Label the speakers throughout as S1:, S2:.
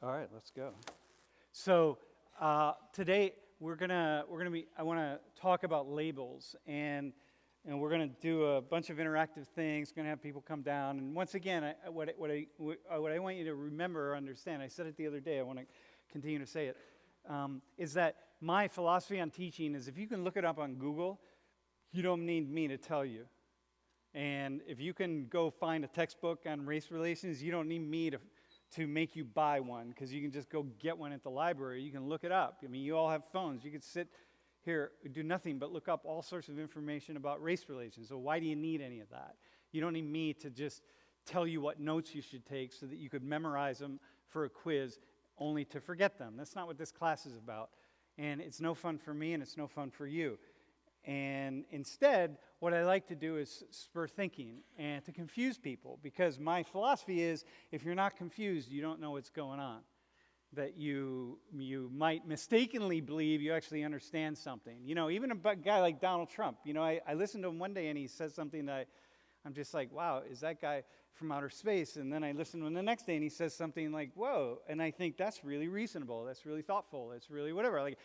S1: All right, let's go. So today I want to talk about labels, and we're gonna do a bunch of interactive things. Gonna have people come down, and once again, what I want you to remember or understand. I said it the other day. I want to continue to say it. Is that my philosophy on teaching is if you can look it up on Google, you don't need me to tell you. And if you can go find a textbook on race relations, you don't need me to make you buy one, because you can just go get one at the library. You can look it up. I mean, you all have phones. You could sit here, do nothing but look up all sorts of information about race relations. So why do you need any of that? You don't need me to just tell you what notes you should take so that you could memorize them for a quiz only to forget them. That's not what this class is about. And it's no fun for me, and it's no fun for you. And instead, what I like to do is spur thinking and to confuse people, because my philosophy is if you're not confused, you don't know what's going on. That you might mistakenly believe you actually understand something. You know, even a guy like Donald Trump, you know, I listened to him one day and he says something that I'm just like, wow, is that guy from outer space? And then I listen to him the next day and he says something like, whoa, and I think that's really reasonable, that's really thoughtful, that's really whatever. Like,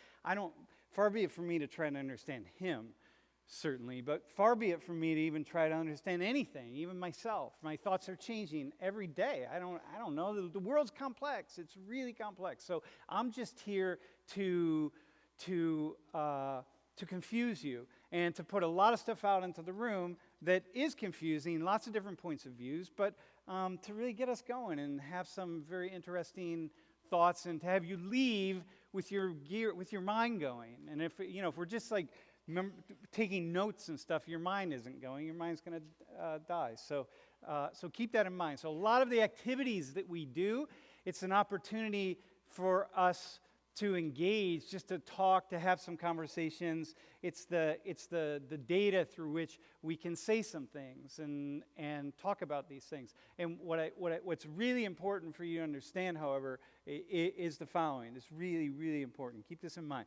S1: far be it from me to try to understand him, certainly, but far be it from me to even try to understand anything, even myself. My thoughts are changing every day. I don't know. The world's complex. It's really complex. So I'm just here to confuse you and to put a lot of stuff out into the room that is confusing, lots of different points of views, but to really get us going and have some very interesting thoughts and to have you leave with your mind going. And if we're just like taking notes and stuff, your mind isn't going. Your mind's going to die. So keep that in mind. So a lot of the activities that we do, it's an opportunity for us to engage, just to talk, to have some conversations. It's the data through which we can say some things and talk about these things. And what's really important for you to understand, however, is the following. It's really, really important. Keep this in mind.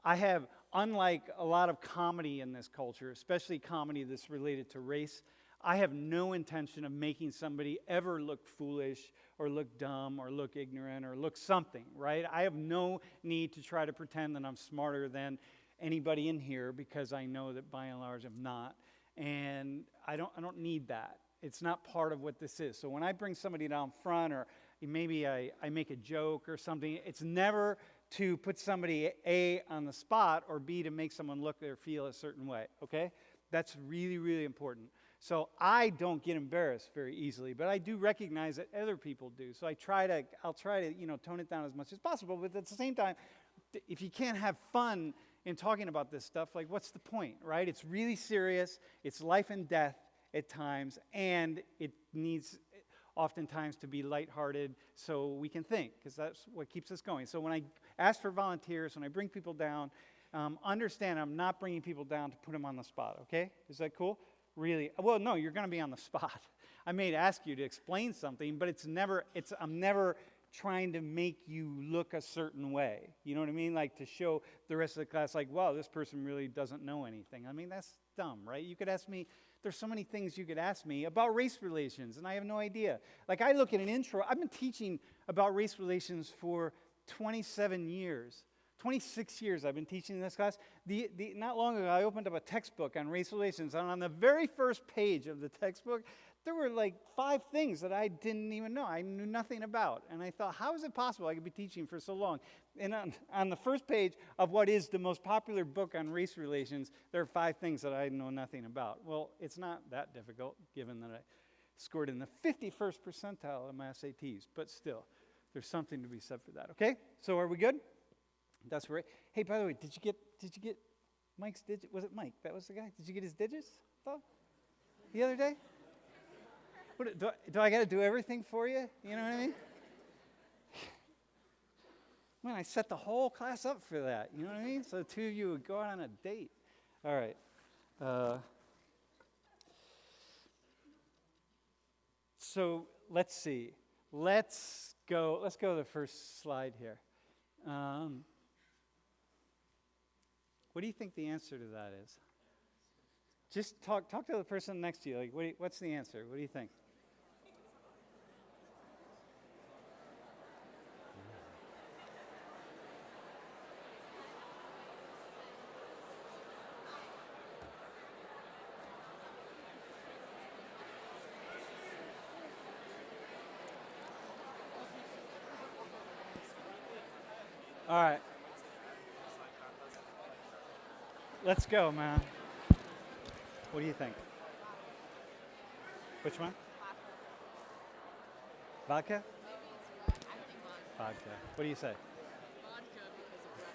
S1: I have, unlike a lot of comedy in this culture, especially comedy that's related to race, I have no intention of making somebody ever look foolish or look dumb or look ignorant or look something, right? I have no need to try to pretend that I'm smarter than anybody in here, because I know that by and large I'm not. And I don't need that. It's not part of what this is. So when I bring somebody down front, or maybe I make a joke or something, it's never to put somebody A, on the spot, or B, to make someone look or feel a certain way, okay? That's really, really important. So I don't get embarrassed very easily, but I do recognize that other people do. So I'll try to, tone it down as much as possible, but at the same time, if you can't have fun in talking about this stuff, like, what's the point, right? It's really serious, it's life and death at times, and it needs oftentimes to be lighthearted so we can think, because that's what keeps us going. So when I ask for volunteers, when I bring people down, understand I'm not bringing people down to put them on the spot, okay? Is that cool? Really? Well, no, you're going to be on the spot. I may ask you to explain something, but I'm never trying to make you look a certain way. You know what I mean? Like, to show the rest of the class, like, wow, this person really doesn't know anything. I mean, that's dumb, right? You could ask me, there's so many things you could ask me about race relations, and I have no idea. Like, I look at an intro. I've been teaching about race relations for 27 years. 26 years I've been teaching in this class. Not long ago, I opened up a textbook on race relations, and on the very first page of the textbook, there were like 5 things that I didn't even know. I knew nothing about. And I thought, how is it possible I could be teaching for so long? And on the first page of what is the most popular book on race relations, there are 5 things that I know nothing about. Well, it's not that difficult, given that I scored in the 51st percentile of my SATs. But still, there's something to be said for that. Okay? So are we good? That's right. Hey, by the way, did you get Mike's digit? Was it Mike? That was the guy? Did you get his digits? The other day? Do I got to do everything for you? You know what I mean? Man, I set the whole class up for that. You know what I mean? So the two of you would go out on a date. All right. So let's see. Let's go to the first slide here. What do you think the answer to that is? Just talk to the person next to you. Like, what's the answer? What do you think? All right. Let's go, man. What do you think? Which one? Vodka? Vodka. What do you say?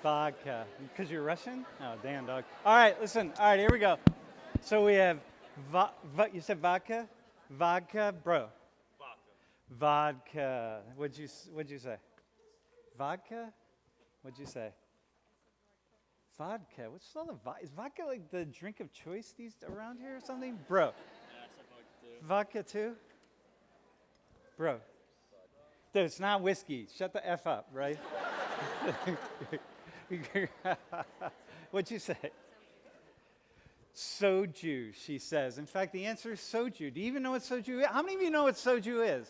S1: Vodka. Because you're Russian? Oh, damn, dog. All right, listen. All right, here we go. So we have, you said vodka? Vodka, bro. Vodka. What'd you say? Vodka? What'd you say? Vodka. What's all the is vodka like the drink of choice around here or something? Bro. Vodka too? Bro. Dude, it's not whiskey. Shut the F up, right? What'd you say? Soju, she says. In fact, the answer is soju. Do you even know what soju is? How many of you know what soju is?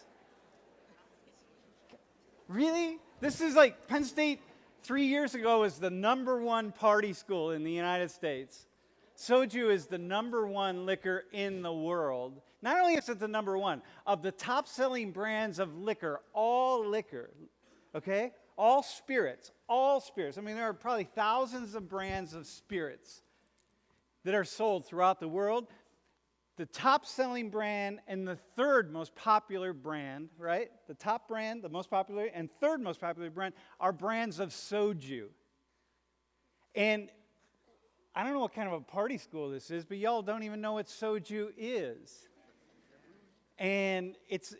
S1: Really? This is like Penn State 3 years ago was the #1 party school in the United States. Soju is the #1 liquor in the world. Not only is it the #1, of the top-selling brands of liquor, okay? All spirits. I mean, there are probably thousands of brands of spirits that are sold throughout the world. The top-selling brand and the third most popular brand, right? The top brand, the most popular, and third most popular brand are brands of soju. And I don't know what kind of a party school this is, but y'all don't even know what soju is. And it's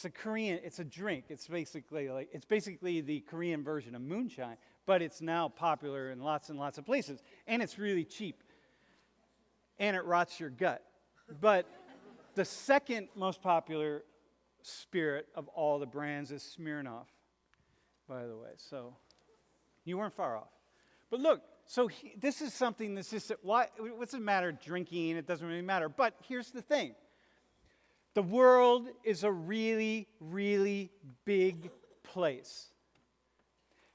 S1: a Korean, it's a drink. It's basically the Korean version of moonshine, but it's now popular in lots and lots of places. And it's really cheap. And it rots your gut. But the second most popular spirit of all the brands is Smirnoff, by the way. So you weren't far off. But look, so this is something that's just, what's the matter drinking? It doesn't really matter. But here's the thing. The world is a really, really big place.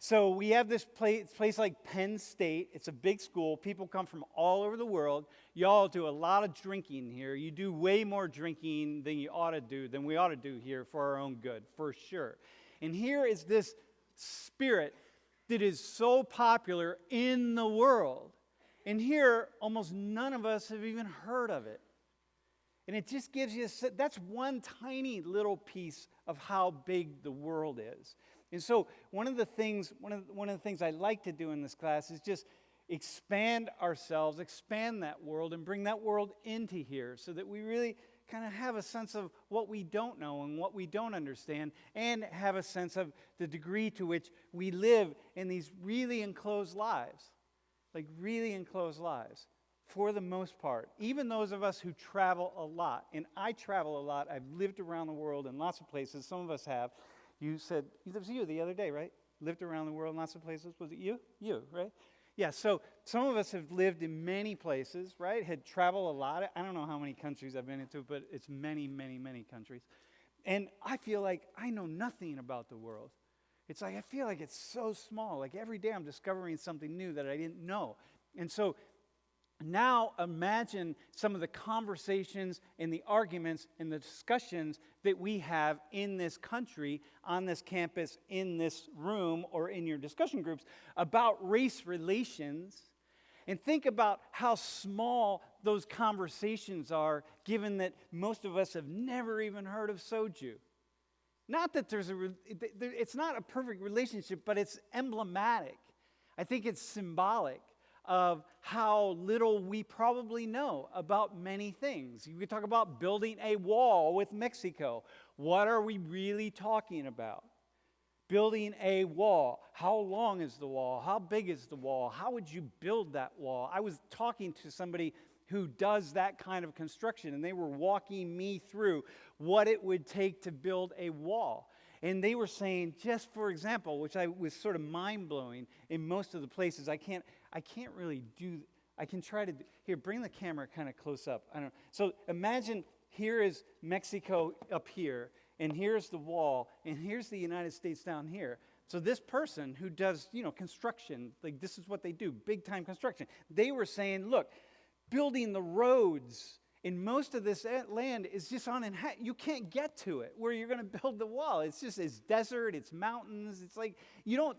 S1: So we have this place like Penn State. It's a big school. People come from all over the world. Y'all do a lot of drinking here. You do way more drinking than we ought to do here for our own good, for sure. And here is this spirit that is so popular in the world. And here, almost none of us have even heard of it. And it just gives you, that's one tiny little piece of how big the world is. And so one of the things I like to do in this class is just expand ourselves, expand that world, and bring that world into here so that we really kind of have a sense of what we don't know and what we don't understand, and have a sense of the degree to which we live in these really enclosed lives, like really enclosed lives. For the most part, even those of us who travel a lot, and I travel a lot, I've lived around the world in lots of places, some of us have. You said, it was you the other day, right? Lived around the world in lots of places. Was it you? You, right? Yeah, so some of us have lived in many places, right? Had traveled a lot. I don't know how many countries I've been into, but it's many, many, many countries. And I feel like I know nothing about the world. It's like I feel like it's so small. Like every day I'm discovering something new that I didn't know. And so now imagine some of the conversations and the arguments and the discussions that we have in this country, on this campus, in this room, or in your discussion groups about race relations. And think about how small those conversations are, given that most of us have never even heard of soju. Not that it's not a perfect relationship, but it's emblematic. I think it's symbolic of how little we probably know about many things. You could talk about building a wall with Mexico. What are we really talking about? Building a wall. How long is the wall? How big is the wall? How would you build that wall? I was talking to somebody who does that kind of construction, and they were walking me through what it would take to build a wall. And they were saying, just for example, which I was sort of mind-blowing, in most of the places, I can't really do, I can try to, here, bring the camera kind of close up. I don't know. So imagine here is Mexico up here, and here's the wall, and here's the United States down here. So this person who does, construction, like this is what they do, big-time construction. They were saying, look, building the roads And most of this land is just you can't get to it where you're going to build the wall. It's desert, it's mountains. It's like you don't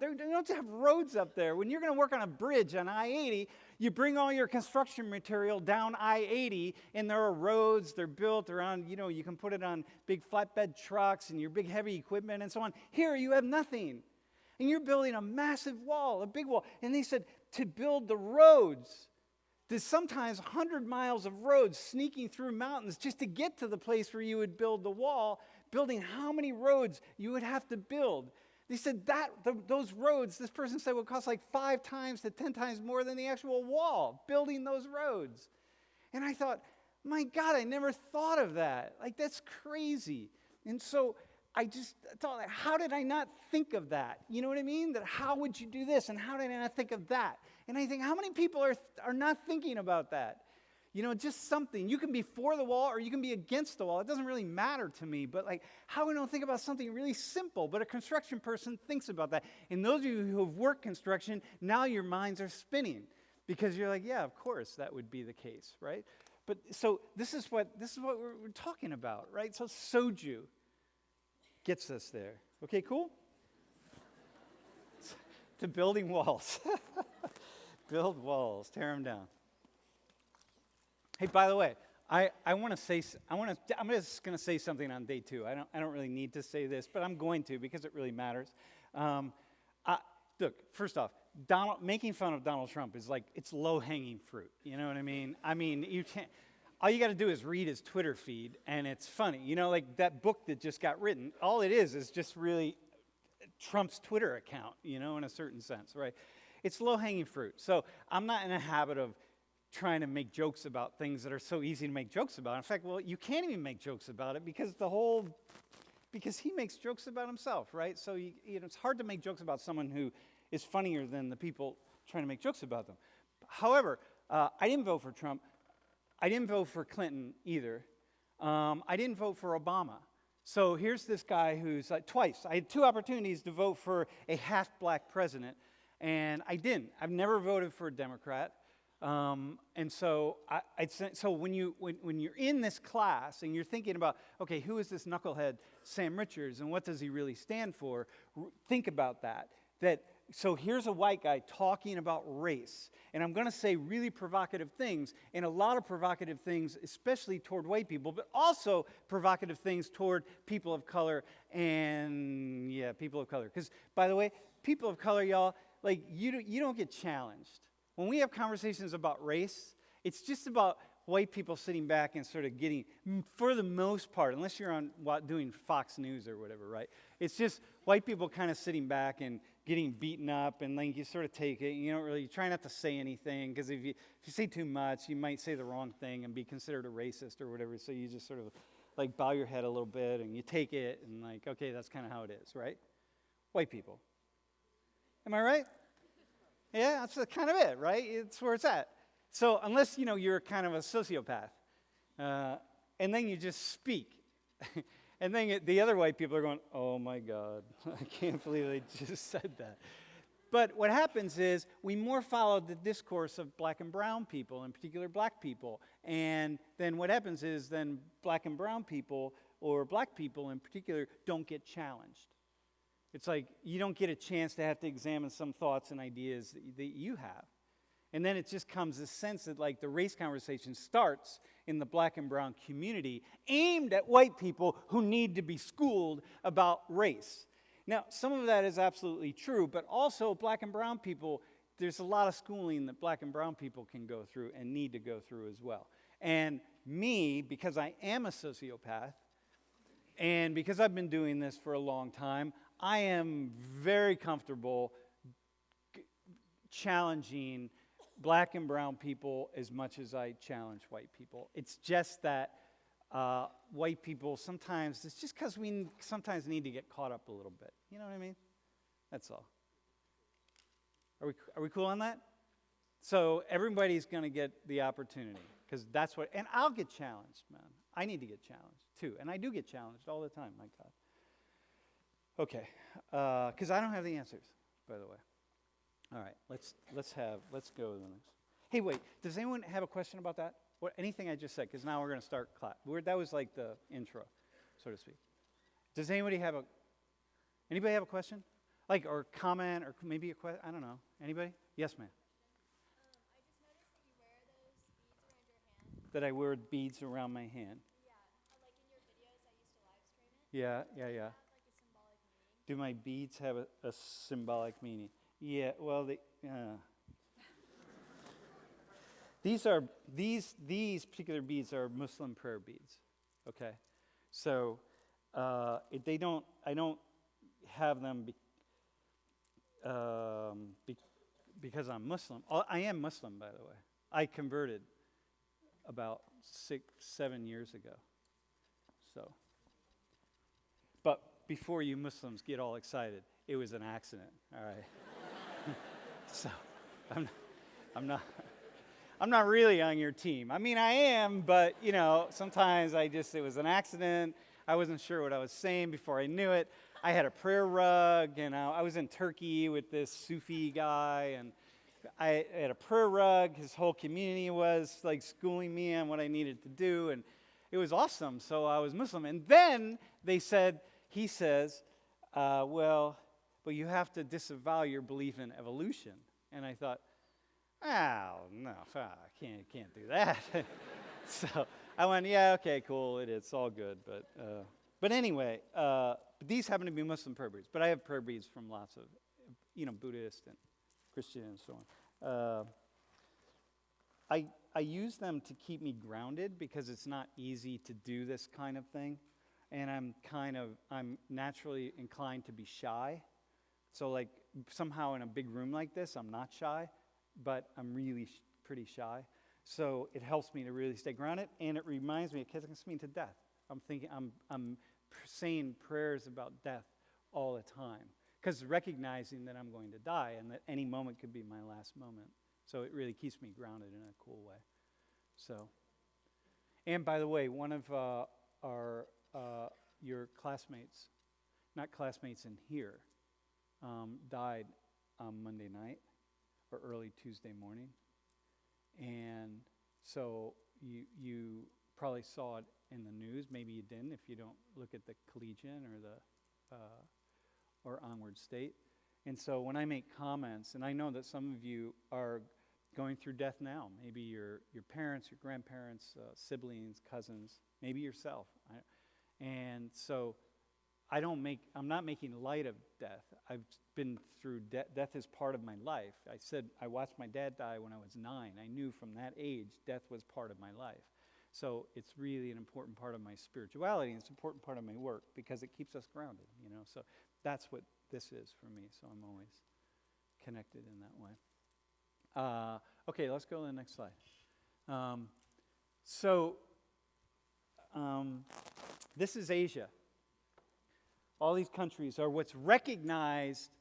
S1: have roads up there. When you're going to work on a bridge on I-80, you bring all your construction material down I-80, and there are roads. They're built around, you can put it on big flatbed trucks and your big heavy equipment and so on. Here you have nothing. And you're building a massive wall, a big wall. And they said to build the roads, there's sometimes 100 miles of roads sneaking through mountains just to get to the place where you would build the wall, building how many roads you would have to build. They said those roads, this person said, would cost like 5 times to 10 times more than the actual wall, building those roads. And I thought, my God, I never thought of that. Like, that's crazy. And so I just thought, how did I not think of that? You know what I mean? That how would you do this? And how did I not think of that? And I think, how many people are not thinking about that? Just something. You can be for the wall or you can be against the wall. It doesn't really matter to me. But like, how we don't think about something really simple, but a construction person thinks about that. And those of you who have worked construction, now your minds are spinning because you're like, yeah, of course that would be the case, right? But so this is what we're talking about, right? So Soju gets us there. Okay, cool? To building walls. Build walls, tear them down. Hey, by the way, I'm just going to say something on day 2. I don't really need to say this, but I'm going to because it really matters. Look, first off, making fun of Donald Trump is like, it's low-hanging fruit. You know what I mean? You can't. All you got to do is read his Twitter feed, and it's funny. Like that book that just got written, all it is just really Trump's Twitter account, in a certain sense, right? It's low-hanging fruit. So I'm not in a habit of trying to make jokes about things that are so easy to make jokes about. In fact, you can't even make jokes about it because he makes jokes about himself, right? So it's hard to make jokes about someone who is funnier than the people trying to make jokes about them. However, I didn't vote for Trump. I didn't vote for Clinton either. I didn't vote for Obama. So here's this guy who's twice. I had 2 opportunities to vote for a half-black president, and I didn't. I've never voted for a Democrat. And so when you're in this class and you're thinking about, okay, who is this knucklehead Sam Richards and what does he really stand for? Think about that. So here's a white guy talking about race, and I'm going to say really provocative things, and a lot of provocative things, especially toward white people, but also provocative things toward people of color people of color. Because, by the way, people of color, y'all, like you don't get challenged. When we have conversations about race, it's just about white people sitting back and sort of getting, for the most part, unless you're doing Fox News or whatever, right? It's just white people kind of sitting back and getting beaten up, and like you sort of take it. You try not to say anything, because if you say too much, you might say the wrong thing and be considered a racist or whatever. So you just sort of like bow your head a little bit and you take it and like, okay, that's kind of how it is, right? White people. Am I right? Yeah, that's kind of it, right? It's where it's at. So unless, you're kind of a sociopath, and then you just speak, and then the other white people are going, oh my God, I can't believe they just said that. But what happens is we more follow the discourse of black and brown people, in particular black people. And then what happens is then black and brown people, or black people in particular, don't get challenged. It's like you don't get a chance to have to examine some thoughts and ideas that you have. And then it just comes this sense that like the race conversation starts in the black and brown community aimed at white people who need to be schooled about race. Now, some of that is absolutely true, but also black and brown people, there's a lot of schooling that black and brown people can go through and need to go through as well. And me, because I am a sociopath, and because I've been doing this for a long time, I am very comfortable challenging black and brown people as much as I challenge white people. It's just that white people sometimes, it's just because we sometimes need to get caught up a little bit. You know what I mean? That's all. Are we cool on that? So everybody's going to get the opportunity, because that's what, and I'll get challenged, man. I need to get challenged too, and I do get challenged all the time, my God. Okay, because I don't have the answers, by the way. All right, let's go to the next. Hey, wait, does anyone have a question about that? anything I just said, because now we're going to start class. That was like the intro, so to speak. Does anybody have a question? Like, or comment, or maybe a question? I don't know. Anybody? Yes, ma'am.
S2: I just noticed that you wear those beads around your hand.
S1: That I wear beads around my hand.
S2: Yeah, like in your videos, I used to live stream it.
S1: Yeah.
S2: Does it have like a symbolic meaning?
S1: Do my beads have a symbolic meaning? Yeah, well, these particular beads are Muslim prayer beads. Okay, so I don't have them because I'm Muslim. I am Muslim, by the way. I converted about 6-7 years ago. So, but before you Muslims get all excited, it was an accident. All right. So, I'm not really on your team. I mean, I am, but sometimes it was an accident. I wasn't sure what I was saying before I knew it. I had a prayer rug, and I was in Turkey with this Sufi guy, and I had a prayer rug. His whole community was like schooling me on what I needed to do, and it was awesome. So I was Muslim. And then he says, well, but you have to disavow your belief in evolution. And I thought, oh, no, I can't do that. So I went, yeah, okay, cool, it's all good. But anyway, these happen to be Muslim prayer beads. But I have prayer beads from lots of, Buddhist and Christian and so on. I use them to keep me grounded because it's not easy to do this kind of thing. And I'm naturally inclined to be shy. So like somehow in a big room like this, I'm not shy, but I'm really pretty shy. So it helps me to really stay grounded, and it reminds me, it gets me to death. I'm saying prayers about death all the time, because recognizing that I'm going to die and that any moment could be my last moment. So it really keeps me grounded in a cool way. So, and by the way, one of your classmates, not classmates in here, died on Monday night or early Tuesday morning. And so you probably saw it in the news. Maybe you didn't if you don't look at the Collegian or Onward State. And so when I make comments, and I know that some of you are going through death now, maybe your parents, your grandparents, siblings, cousins, maybe yourself. And so I'm not making light of death. I've been through death is part of my life. I said I watched my dad die when I was 9. I knew from that age death was part of my life. So it's really an important part of my spirituality, and it's an important part of my work because it keeps us grounded, So that's what this is for me. So I'm always connected in that way. Okay, let's go to the next slide. This is Asia. All these countries are what's recognized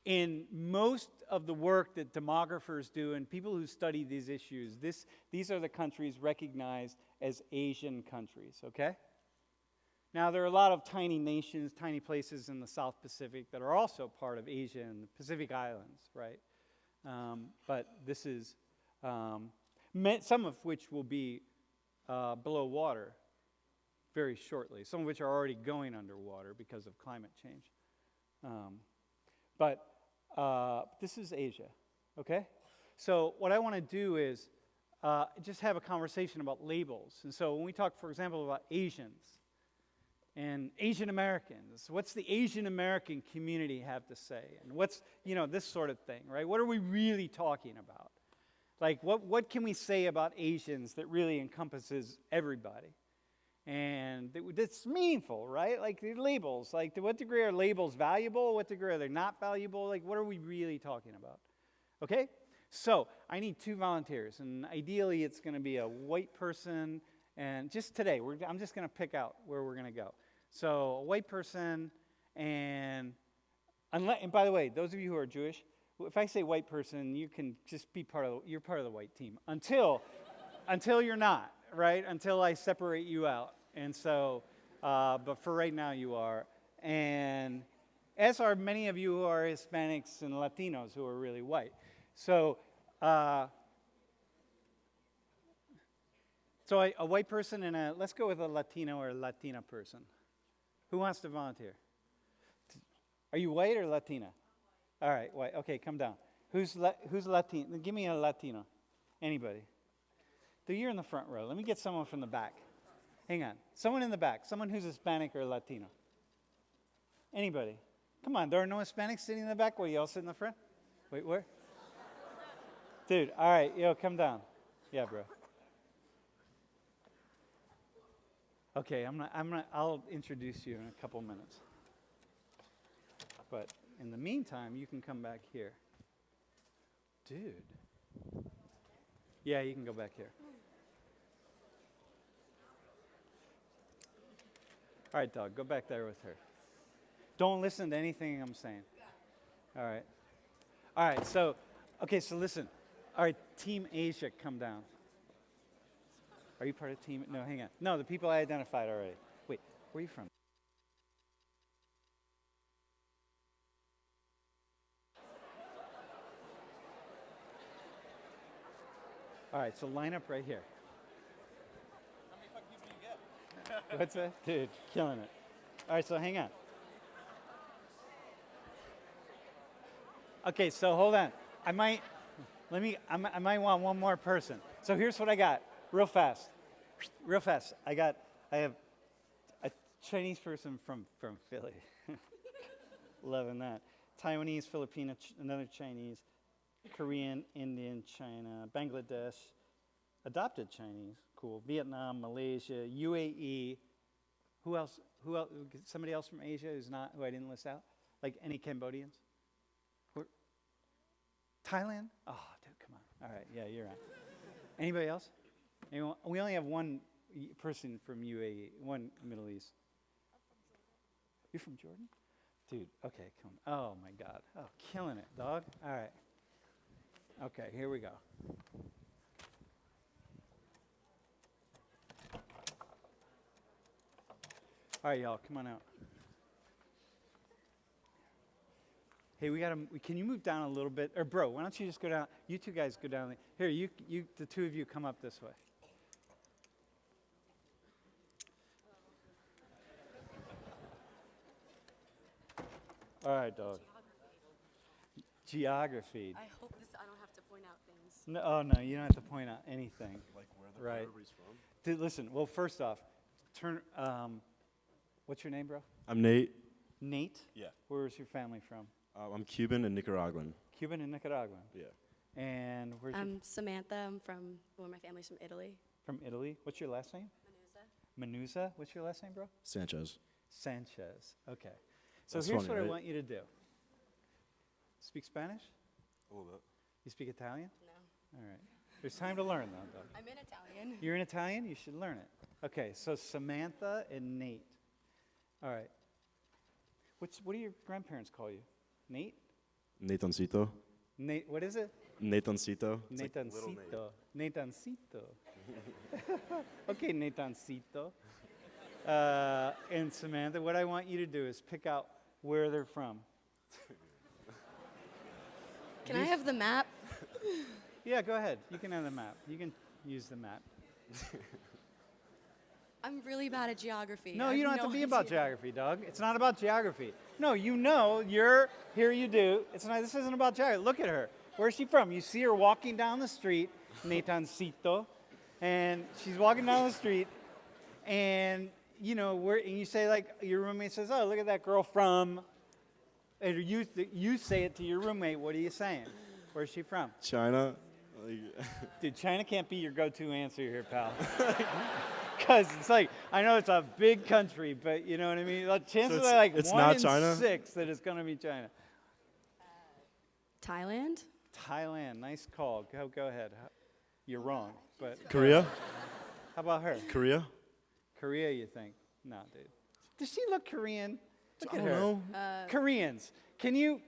S1: in most of the work that demographers do and people who study these issues. These are the countries recognized as Asian countries, okay? Now, there are a lot of tiny nations, tiny places in the South Pacific that are also part of Asia and the Pacific Islands, right? But this is some of which will be below water very shortly, some of which are already going underwater because of climate change. But this is Asia, okay? So what I want to do is just have a conversation about labels. And so when we talk, for example, about Asians and Asian Americans, what's the Asian American community have to say? And what's, this sort of thing, right? What are we really talking about? Like, what can we say about Asians that really encompasses everybody? And it's meaningful, right? Like the labels, like to what degree are labels valuable? What degree are they not valuable? Like what are we really talking about? Okay? So I need 2 volunteers, and ideally it's going to be a white person, and just today, I'm just going to pick out where we're going to go. So a white person, and by the way, those of you who are Jewish, if I say white person, you can just be you're part of the white team until you're not. Right, until I separate you out. And so, but for right now you are. And as are many of you who are Hispanics and Latinos who are really white. So, So a white person and let's go with a Latino or a Latina person. Who wants to volunteer? Are you white or Latina? All right, white. Okay, come down. Who's Latino? Give me a Latino. Anybody? Dude, you're in the front row. Let me get someone from the back. Hang on. Someone in the back. Someone who's Hispanic or Latino. Anybody? Come on, there are no Hispanics sitting in the back. What, you all sit in the front? Wait, where? Dude, all right, come down. Yeah, bro. Okay, I'll introduce you in a couple minutes. But in the meantime, you can come back here. Dude. Yeah, you can go back here. All right, dog, go back there with her. Don't listen to anything I'm saying. All right. All right, so listen. All right, Team Asia, come down. Are you part of Team? No, hang on. No, the people I identified already. Wait, where are you from? All right, so line up right here.
S3: How many fucking people do you get?
S1: What's that? Dude, killing it. All right, so hang on. Okay, so hold on. I might want one more person. So here's what I got, real fast. I have a Chinese person from Philly. Loving that. Taiwanese, Filipino, another Chinese, Korean, Indian, China, Bangladesh, adopted Chinese, cool. Vietnam, Malaysia, UAE. Who else? Somebody else from Asia who I didn't list out? Like any Cambodians? Thailand? Oh, dude, come on. All right, yeah, you're on. Anybody else? Anyone? We only have one person from UAE, one Middle East. You're from Jordan? Dude, okay, come on. Oh, my God. Oh, killing it, dog. All right. Okay, here we go. All right, y'all, come on out. Hey, can you move down a little bit? Or bro, why don't you just go down? You two guys go down. Here, the two of you come up this way. All right, dog. Geography.
S4: I hope I don't have to point out things.
S1: No, you don't have to point out anything.
S3: Like where
S1: Right.
S3: everybody's from?
S1: Dude, listen, well, first off, what's your name, bro?
S5: I'm Nate.
S1: Nate?
S3: Yeah.
S1: Where's your family from?
S5: I'm Cuban and Nicaraguan.
S1: Cuban and Nicaraguan.
S5: Yeah.
S1: And where's
S4: I'm Samantha. My family's from Italy.
S1: from Italy? What's your last name?
S4: Manuza.
S1: Manuza? What's your last name, bro?
S5: Sanchez.
S1: Sanchez. Okay. So
S5: That's
S1: here's
S5: funny,
S1: what I
S5: right?
S1: want you to do. Speak Spanish?
S3: A little bit.
S1: You speak Italian?
S4: No.
S1: All right. There's time to learn, though.
S4: I'm in Italian.
S1: You're in Italian? You should learn it. Okay, so Samantha and Nate. All right. What do your grandparents call you? Nate?
S5: Natancito.
S1: Nate, what is it?
S5: Natancito.
S3: It's like little Nate.
S1: Natancito. Okay, Natancito. And Samantha, what I want you to do is pick out where they're from.
S4: Can I have the map?
S1: Yeah, go ahead. You can have the map. You can use the map.
S4: I'm really bad at geography.
S1: No,
S4: I
S1: you don't
S4: have
S1: have to
S4: no
S1: be about
S4: idea.
S1: geography, dog. It's not about geography. No, here you do. This isn't about geography. Look at her. Where's she from? You see her walking down the street, Natancito, and she's walking down the street, and and you say, like, your roommate says, oh, look at that girl from, and you say it to your roommate. What are you saying? Where's she from?
S5: China.
S1: Dude, China can't be your go-to answer here, pal. Because it's like, I know it's a big country, but you know what I mean? The chances
S5: it's-
S1: are like
S5: it's
S1: 1
S5: not
S1: in
S5: China?
S1: 6 that it's going to be China.
S4: Thailand?
S1: Thailand, nice call. Go ahead. You're wrong, but
S5: Korea.
S1: how about her?
S5: Korea.
S1: Korea, you think? No, dude. Does she look Korean? Look
S5: I
S1: at
S5: don't
S1: her.
S5: know.
S1: Koreans, can you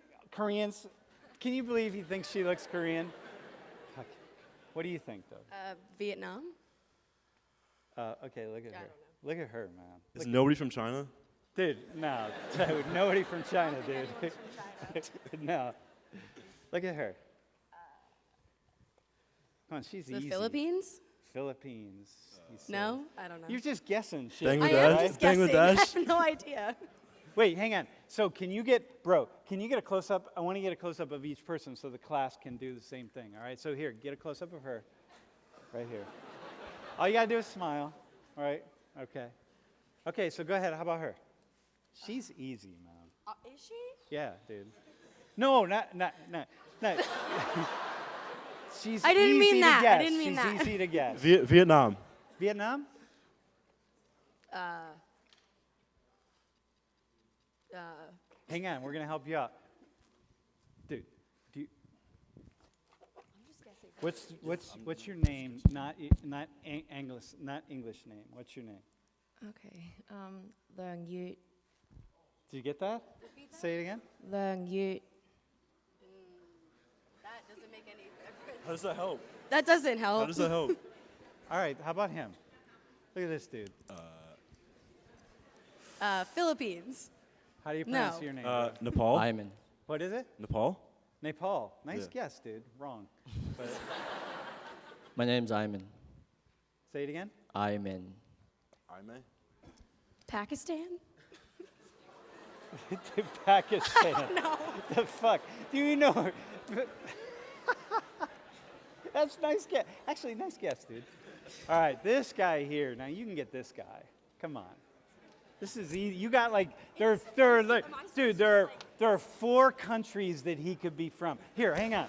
S1: believe he thinks she looks Korean? Fuck. What do you think, though?
S4: Vietnam?
S1: Okay, look at
S4: I
S1: her.
S4: don't
S1: Look at her, man.
S5: Is nobody from China?
S1: Dude, no. Dude, nobody from China, dude. No. Look at her. Come on, she's
S4: The
S1: easy.
S4: Philippines?
S1: Philippines. he said.
S4: No, I don't know.
S1: You're just guessing shit.
S4: I
S5: Bangladesh.
S4: am just guessing. I
S5: Bangladesh.
S4: have no idea.
S1: Wait, hang on. So can you get a close-up? I want to get a close-up of each person so the class can do the same thing, all right? So here, get a close-up of her, right here. All you got to do is smile, all right? Okay. Okay, so go ahead. How about her? She's easy, man.
S4: Is she?
S1: Yeah, dude. No, not. She's
S4: I didn't
S1: easy
S4: mean
S1: to
S4: that. I
S1: guess.
S4: didn't mean
S1: She's
S4: that.
S1: easy to guess.
S5: Vietnam.
S1: Vietnam? Hang on, we're going to help you out. Dude, do you,
S4: I'm just guessing.
S1: what's your name? Not English name. What's your name?
S6: Okay. Learn you.
S1: Did you get that? Say it again.
S6: Learn you.
S4: That doesn't make any difference.
S5: How does that help?
S4: That doesn't help.
S5: How does that help?
S1: All right, how about him? Look at this dude.
S4: Philippines.
S1: How do you
S4: No.
S1: pronounce your name? bro?
S5: Nepal.
S3: Ayman.
S1: What is it?
S5: Nepal.
S1: Nepal. Nice
S5: Yeah.
S1: guess, dude. Wrong. But
S3: My name's Ayman.
S1: say it again.
S3: Ayman.
S4: Pakistan?
S1: To Pakistan. No. The fuck? Do you know? That's nice guess. Actually, nice guess, dude. All right, this guy here. Now you can get this guy. Come on. This is easy. You got like there are 4 countries that he could be from. Here, hang on.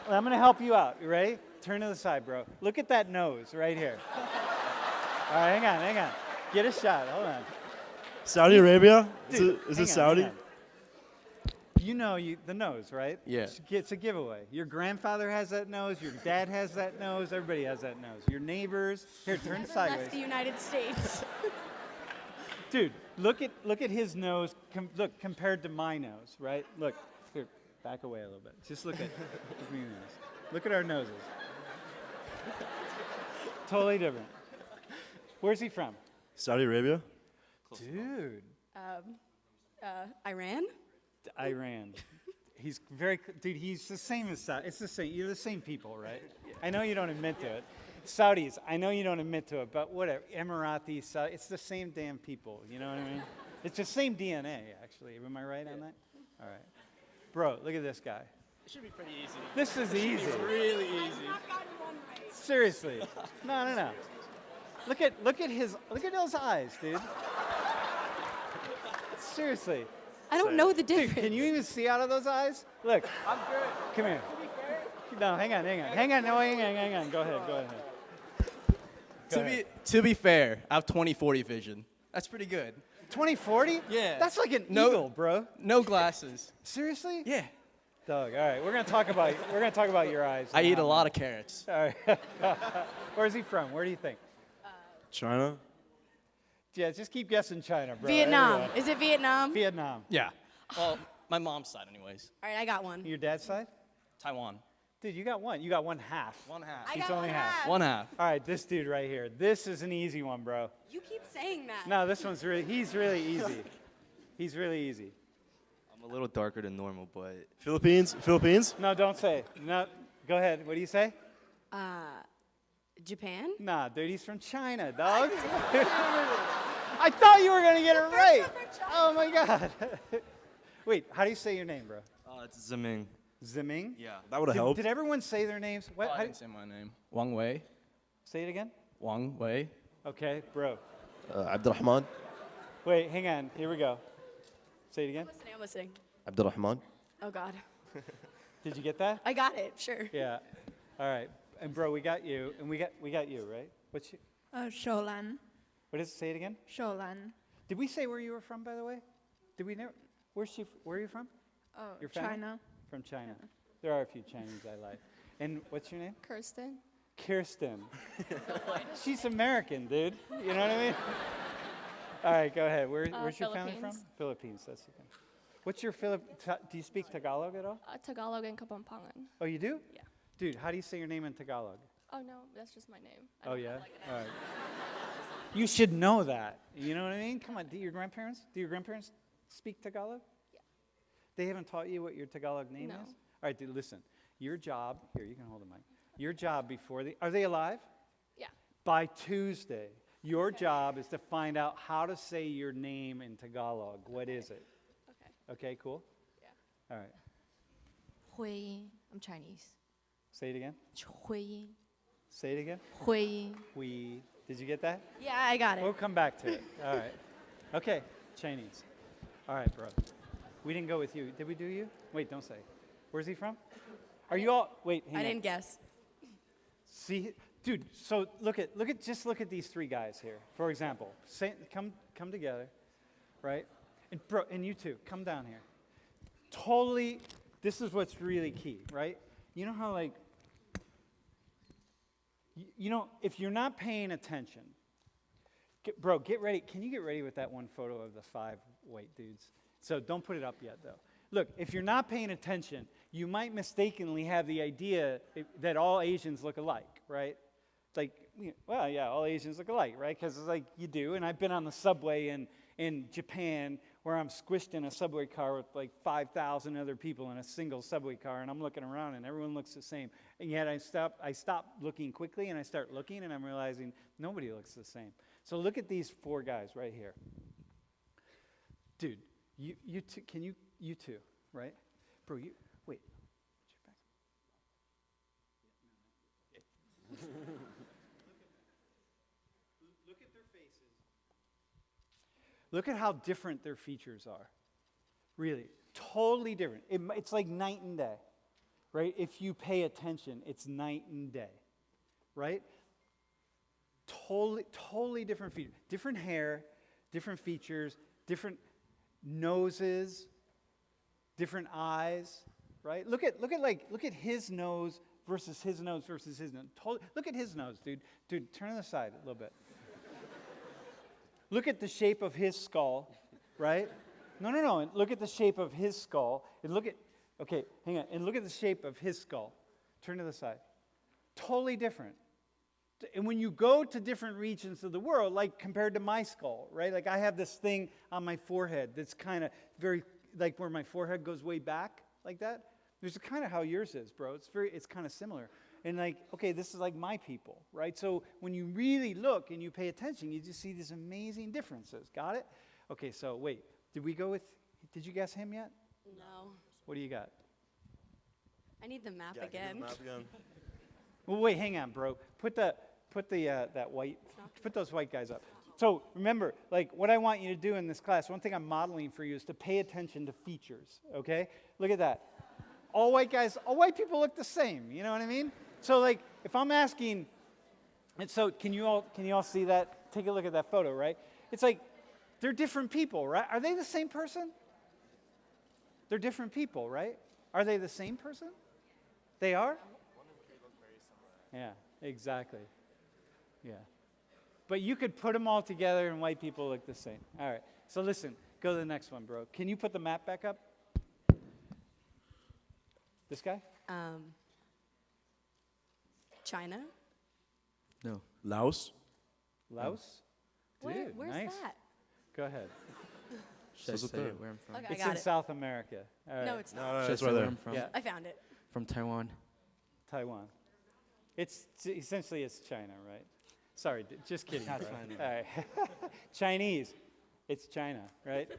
S1: I'm gonna help you out. You ready? Turn to the side, bro. Look at that nose right here. All right, hang on. Get a shot. Hold on.
S5: Saudi Arabia.
S1: Dude,
S5: Is
S1: hang
S5: it
S1: on,
S5: Saudi?
S1: hang on. You know the nose, right?
S3: Yeah.
S1: It's a giveaway. Your grandfather has that nose. Your dad has that nose. Everybody has that nose. Your neighbors. Here, turn
S4: Left
S1: sideways.
S4: the United States.
S1: Dude, look at his nose. Look compared to my nose, right? Look, here, back away a little bit. Just look at me nose. Look at our noses. Totally different. Where's he from?
S5: Saudi Arabia.
S1: Dude,
S4: Iran?
S1: Iran. He's dude, he's the same as Saudi. It's the same. You're the same people, right? I know you don't admit to it. Saudis, I know you don't admit to it, but whatever. Emiratis, Saudi, it's the same damn people. You know what I mean? It's the same DNA, actually. Am I right on that? All right. Bro, look at this guy.
S3: It should be pretty easy.
S1: This is easy.
S3: Really easy.
S1: Seriously. No. Look at those eyes, dude. Seriously.
S4: I don't know the
S1: Dude,
S4: difference.
S1: can you even see out of those eyes? Look. I'm good. Come here. No, hang on. No, hang on. Go ahead. Go ahead.
S3: To be fair, I have 20/40 vision. That's pretty good.
S1: 20/40?
S3: Yeah.
S1: That's like an
S3: No-
S1: eagle, bro.
S3: No glasses.
S1: Seriously?
S3: Yeah.
S1: Doug, all right. We're gonna talk about your eyes.
S3: I eat a lot of carrots.
S1: All right. Where's he from? Where do you think?
S5: China.
S1: Yeah, just keep guessing China, bro.
S4: Vietnam.
S1: Everyone.
S4: Is it Vietnam?
S1: Vietnam.
S3: Yeah. Well, my mom's side, anyways.
S4: All right, I got one.
S1: Your dad's side?
S3: Taiwan.
S1: Dude, you got one. You got one half.
S3: One half.
S4: I
S1: He's
S4: got
S1: only
S4: one
S1: half.
S4: half.
S3: One half.
S1: All right, this dude right here. This is an easy one, bro.
S4: You keep saying that.
S1: No, this one's he's really easy. He's really easy.
S7: I'm a little darker than normal, but
S5: Philippines.
S1: No, don't say. No, go ahead. What do you say?
S4: Japan?
S1: Nah, dude, he's from China, dog. I thought you were gonna get it right. Oh my God. Wait, how do you say your name, bro?
S7: it's Zeming.
S1: Ziming?
S7: Yeah.
S5: That would have
S1: Did,
S5: helped.
S1: did everyone say their names? What?
S3: Oh, I
S1: how
S3: didn't say my name. Wang Wei.
S1: say it again?
S3: Wang Wei.
S1: Okay, bro.
S7: Abdurrahman.
S1: Wait, hang on. Here we go. Say it again.
S4: I'm listening.
S7: Abdurrahman.
S4: Oh, God.
S1: Did you get that?
S4: I got it, sure.
S1: Yeah. All right. And bro, we got you, and we got you, right? What's your,
S8: Sholan.
S1: what is it? Say it again.
S8: Sholan.
S1: Did we say where you were from, by the way? Did we never? Where are you from?
S8: Oh,
S1: Your family?
S8: China.
S1: From China. There are a few Chinese I like. And what's your name?
S2: Kirsten.
S1: Kirsten. She's American, dude. You know what I mean? All right, go ahead. Where's your family from?
S2: Philippines.
S1: Philippines. That's okay. What's your do you speak Tagalog at all?
S2: Tagalog and Kapampangan.
S1: Oh, you do?
S2: Yeah.
S1: Dude, how do you say your name in Tagalog?
S2: Oh no, that's just my name. I
S1: Oh
S2: don't
S1: yeah.
S2: have, like, an
S1: All right. You should know that. You know what I mean? Come on. Do your grandparents speak Tagalog?
S2: Yeah.
S1: They haven't taught you what your Tagalog name
S2: No.
S1: is? All right, dude, listen. Your job, here, you can hold the mic. Your job are they alive? By Tuesday, your job is to find out how to say your name in Tagalog. What is it?
S4: Okay.
S1: Okay, cool?
S4: Yeah.
S1: All right.
S6: Hui. I'm Chinese.
S1: Say it again.
S6: Hui.
S1: Say it again.
S6: Hui.
S1: We. Did you get that?
S4: Yeah, I got it.
S1: We'll come back to it. All right. Okay, Chinese. All right, bro. We didn't go with you. Did we do you? Wait, don't say. Where's he from? Are you all? Wait, hang
S4: I
S1: on.
S4: didn't guess.
S1: See, dude. So just look at these three guys here. For example, come together, right? And bro, and you two, come down here. Totally. This is what's really key, right? You know how like. You know, if you're not paying attention, bro, get ready. Can you get ready with that one photo of the 5 white dudes? So don't put it up yet, though. Look, if you're not paying attention, you might mistakenly have the idea that all Asians look alike, right? Like, well, yeah, all Asians look alike, right? Because it's like you do. And I've been on the subway in Japan where I'm squished in a subway car with like 5,000 other people in a single subway car, and I'm looking around and everyone looks the same. And yet I stop looking quickly and I start looking and I'm realizing nobody looks the same. So look at these 4 guys right here. Dude, you two, you two, right? Bro, wait. Look at their faces. Look at how different their features are. Really, totally different. It's like night and day, right? If you pay attention, it's night and day, right? Totally different features. Different hair, different features, different noses, different eyes, right? Look at his nose versus his nose versus his nose. Look at his nose, dude. Dude, turn to the side a little bit. Look at the shape of his skull, right? No. And look at the shape of his skull. And okay, hang on. And look at the shape of his skull. Turn to the side. Totally different. And when you go to different regions of the world, like compared to my skull, right? Like I have this thing on my forehead that's kind of very, like where my forehead goes way back, like that. There's kind of how yours is, bro. It's kind of similar. And like, okay, this is like my people, right? So when you really look and you pay attention, you just see these amazing differences. Got it? Okay, so wait. Did you guess him yet?
S4: No.
S1: What do you got?
S4: I need the map
S5: Yeah,
S4: again.
S5: map again.
S1: Well, wait, hang on, bro. Put those white guys up. So remember, like what I want you to do in this class, one thing I'm modeling for you is to pay attention to features, okay? Look at that. All white people look the same, you know what I mean? So like if I'm asking, and so can you all see that? Take a look at that photo, right? It's like they're different people, right? Are they the same person? They're different people, right? Are they the same person? They are? Yeah, exactly. Yeah. But you could put them all together and white people look the same. All right. So listen, go to the next one, bro. Can you put the map back up? This guy?
S4: China?
S7: No.
S5: Laos.
S1: Laos? Dude,
S4: Where's
S1: nice.
S4: that?
S1: Go ahead.
S7: Should I
S5: So
S7: say
S5: there.
S7: where I'm from?
S4: Okay, I
S1: It's
S4: got
S1: in
S4: it.
S1: South America. All right.
S4: No, it's not.
S5: No,
S7: Should I
S5: it's
S7: say
S5: right
S7: where
S5: there.
S7: I'm from?
S1: Yeah.
S4: I found it.
S7: From Taiwan.
S1: Taiwan. It's essentially it's China, right? Sorry, just kidding.
S7: That's
S1: bro.
S7: fine.
S1: All right. Chinese. It's China, right?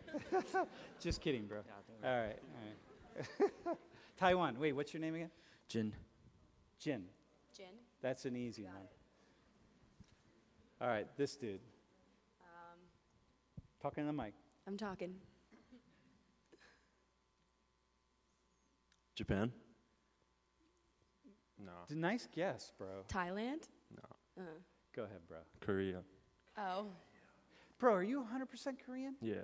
S1: Just kidding, bro. All right. Taiwan. Wait, what's your name again?
S7: Jin.
S1: Jin.
S4: Jin?
S1: That's an easy one. All right, this dude. Talking to the mic.
S4: I'm talking.
S5: Japan.
S3: No.
S1: Nice guess, bro.
S4: Thailand?
S3: No.
S1: Go ahead, bro.
S3: Korea.
S4: Oh.
S1: Bro, are you 100% Korean?
S3: Yeah.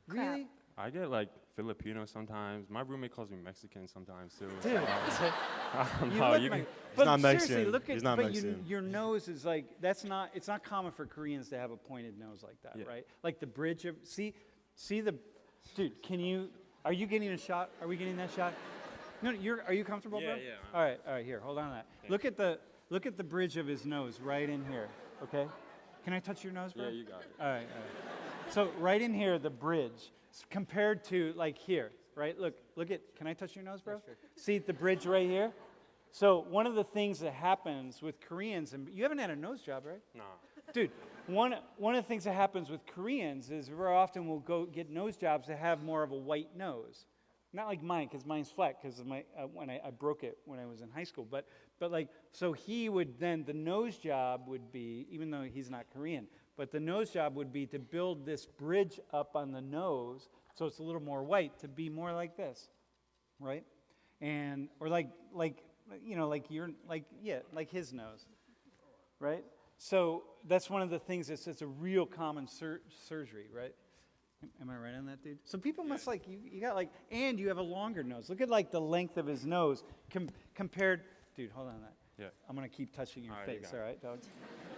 S4: Crap.
S1: Really?
S3: I get like Filipino sometimes. My roommate calls me Mexican sometimes too.
S1: Dude,
S3: I don't
S1: you
S3: know.
S1: look
S3: You
S1: like,
S3: can,
S1: but
S5: not
S1: seriously,
S5: Mexican.
S1: look at,
S5: He's not
S1: but
S5: Mexican.
S1: your nose is like, it's not common for Koreans to have a pointed nose like that,
S3: Yeah.
S1: right? Like the bridge of, see the, dude, are you getting a shot? Are we getting that shot? No, are you comfortable,
S3: Yeah,
S1: bro?
S3: yeah.
S1: All right, here, hold on to that. Look at the bridge of his nose right in here, okay? Can I touch your nose, bro?
S3: yeah, you got it.
S1: All right. So right in here, the bridge, compared to like here, right? Look at, can I touch your nose, bro? See the bridge right here? So one of the things that happens with Koreans, and you haven't had a nose job, right?
S3: Nah.
S1: Dude, one of the things that happens with Koreans is very often we'll go get nose jobs that have more of a white nose. Not like mine, because mine's flat, because when I broke it when I was in high school. But like, so he would then, the nose job would be, even though he's not Korean, but the nose job would be to build this bridge up on the nose so it's a little more white, to be more like this, right? And, or like his nose, right? So that's one of the things it's a real common surgery, right? Am I right on that, dude? So people must like, you got like, and you have a longer nose. Look at like the length of his nose compared, dude, hold on that.
S3: Yeah.
S1: I'm going to keep touching your
S3: All right, you
S1: face,
S3: got
S1: all right, dog?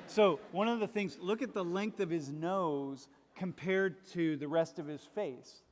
S1: So one of the things, look at the length of his nose compared to the rest of his face.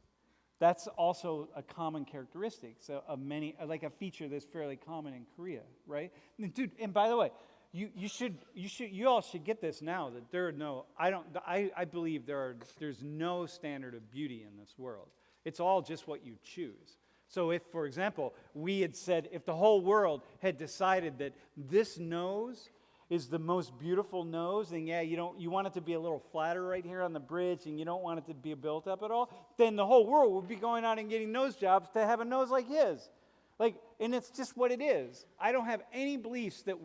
S1: That's also a common characteristic of many, like a feature that's fairly common in Korea, right? And dude, and by the way, you all should get this now that there are no, I believe there's no standard of beauty in this world. It's all just what you choose. So if, for example, we had said, if the whole world had decided that this nose is the most beautiful nose, and yeah, you want it to be a little flatter right here on the bridge, and you don't want it to be built up at all, then the whole world would be going out and getting nose jobs to have a nose like his. Like, and it's just what it is. I don't have any beliefs that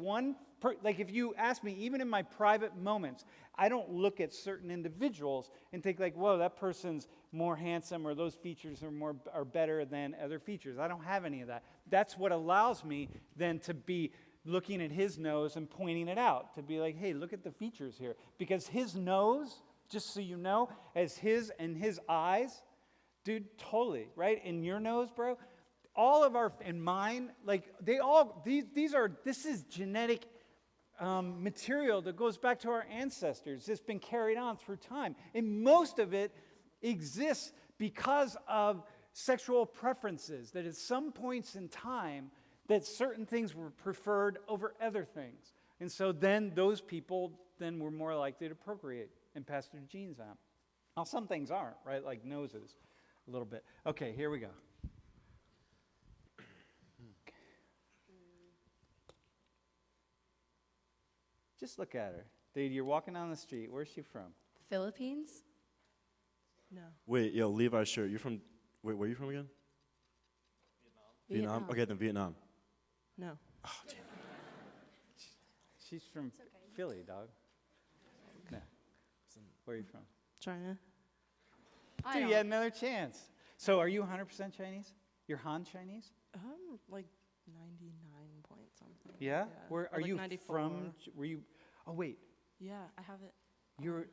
S1: like if you ask me, even in my private moments, I don't look at certain individuals and think like, whoa, that person's more handsome, or those features are better than other features. I don't have any of that. That's what allows me then to be looking at his nose and pointing it out, to be like, hey, look at the features here. Because his nose, just so you know, as his and his eyes, dude, totally, right? And your nose, bro, all of our, and mine, like this is genetic material that goes back to our ancestors. It's been carried on through time. And most of it exists because of sexual preferences, that at some points in time, that certain things were preferred over other things. And so then those people then were more likely to procreate and pass their genes on. Now, some things aren't, right? Like noses, a little bit. Okay, here we go. Just look at her. Dude, you're walking down the street. Where's she from?
S4: Philippines?
S6: No.
S5: Wait, yo, Levi's shirt. You're from, wait, where are you from again? Vietnam? Okay, then Vietnam.
S6: No.
S5: Oh, damn.
S1: She's from Philly, dog. No. Where are you from?
S6: China.
S1: Dude, you had another chance. So are you 100% Chinese? You're Han Chinese?
S6: Like 99 point something.
S1: Yeah? Where
S6: Or
S1: are
S6: like
S1: you
S6: 94.
S1: from? Were you? Oh wait,
S6: Yeah, I have it.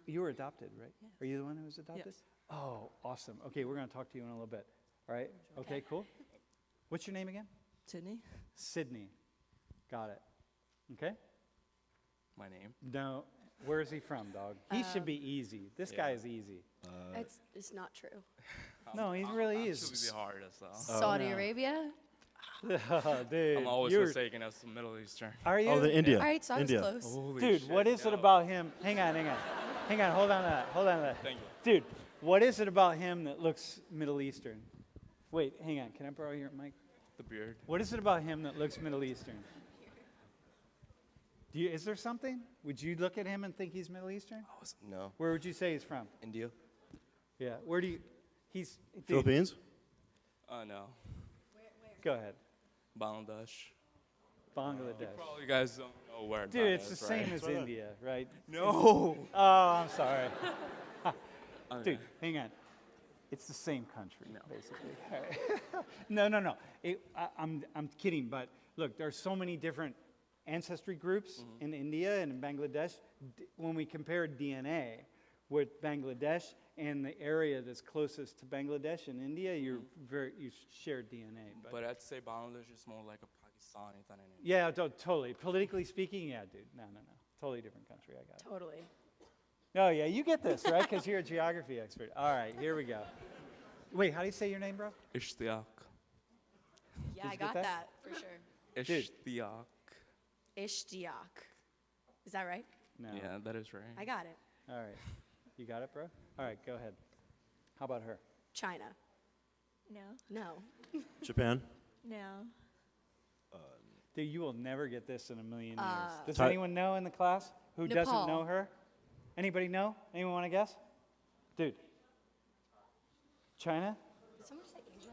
S1: you were adopted, right?
S6: Yes.
S1: Are you the one who was adopted?
S6: Yes.
S1: Oh, awesome. Okay, we're going to talk to you in a little bit. All right? Okay, cool. What's your name again?
S6: Sydney.
S1: Sydney. Got it. Okay?
S3: My name?
S1: No. Where is he from, dog? He should be easy. This guy is easy.
S4: It's not true.
S1: No, he really is.
S3: Should be the hardest though.
S4: Saudi
S1: no.
S4: Arabia?
S1: Dude,
S3: I'm always
S1: you're-
S3: mistaken as the Middle Eastern.
S1: Are you?
S5: Oh, then India.
S4: All right, so I was
S5: India.
S4: close.
S3: Holy
S1: Dude,
S3: shit,
S1: what is it
S3: yo.
S1: about him? Hang on. Hold on to that.
S3: Thank you.
S1: Dude, what is it about him that looks Middle Eastern? Wait, hang on. Can I borrow your mic?
S3: The beard.
S1: What is it about him that looks Middle Eastern? Is there something? Would you look at him and think he's Middle Eastern?
S8: No.
S1: Where would you say he's from?
S8: India?
S1: Yeah. Where do you? He's. Dude,
S5: Philippines?
S3: No.
S1: go ahead.
S3: Bangladesh.
S1: Bangladesh.
S3: Probably you guys don't know where
S1: Dude,
S3: that
S1: it's the
S3: is,
S1: same
S3: right?
S1: as India, right?
S3: No.
S1: Oh, I'm sorry.
S3: Okay.
S1: Dude, hang on. It's the same country,
S3: No.
S1: basically. All right. No. I'm kidding, but look, there are so many different ancestry groups in India and in Bangladesh. When we compare DNA with Bangladesh and the area that's closest to Bangladesh and India, you share DNA.
S3: But I'd say Bangladesh is more like a Pakistani than an Indian.
S1: Yeah, totally. Politically speaking, yeah, dude. No. Totally different country. I got it.
S4: Totally.
S1: Oh, yeah, you get this, right? Because you're a geography expert. All right, here we go. Wait, how do you say your name, bro?
S3: Ishtiaq.
S4: Yeah,
S1: Did
S4: I
S1: you get
S4: got
S1: that?
S4: that for sure.
S1: Dude.
S3: Ishtiaq.
S4: Ishtiaq. Is that right?
S1: No.
S3: Yeah, that is right.
S4: I got it.
S1: All right. You got it, bro? All right, go ahead. How about her?
S2: No.
S4: No.
S5: Japan?
S2: No.
S1: Dude, you will never get this in a million years. Does
S5: Ty-
S1: anyone know in the class who doesn't
S4: Nepal.
S1: know her? Anybody know? Anyone want to guess? Dude. China?
S4: Did someone say Asia?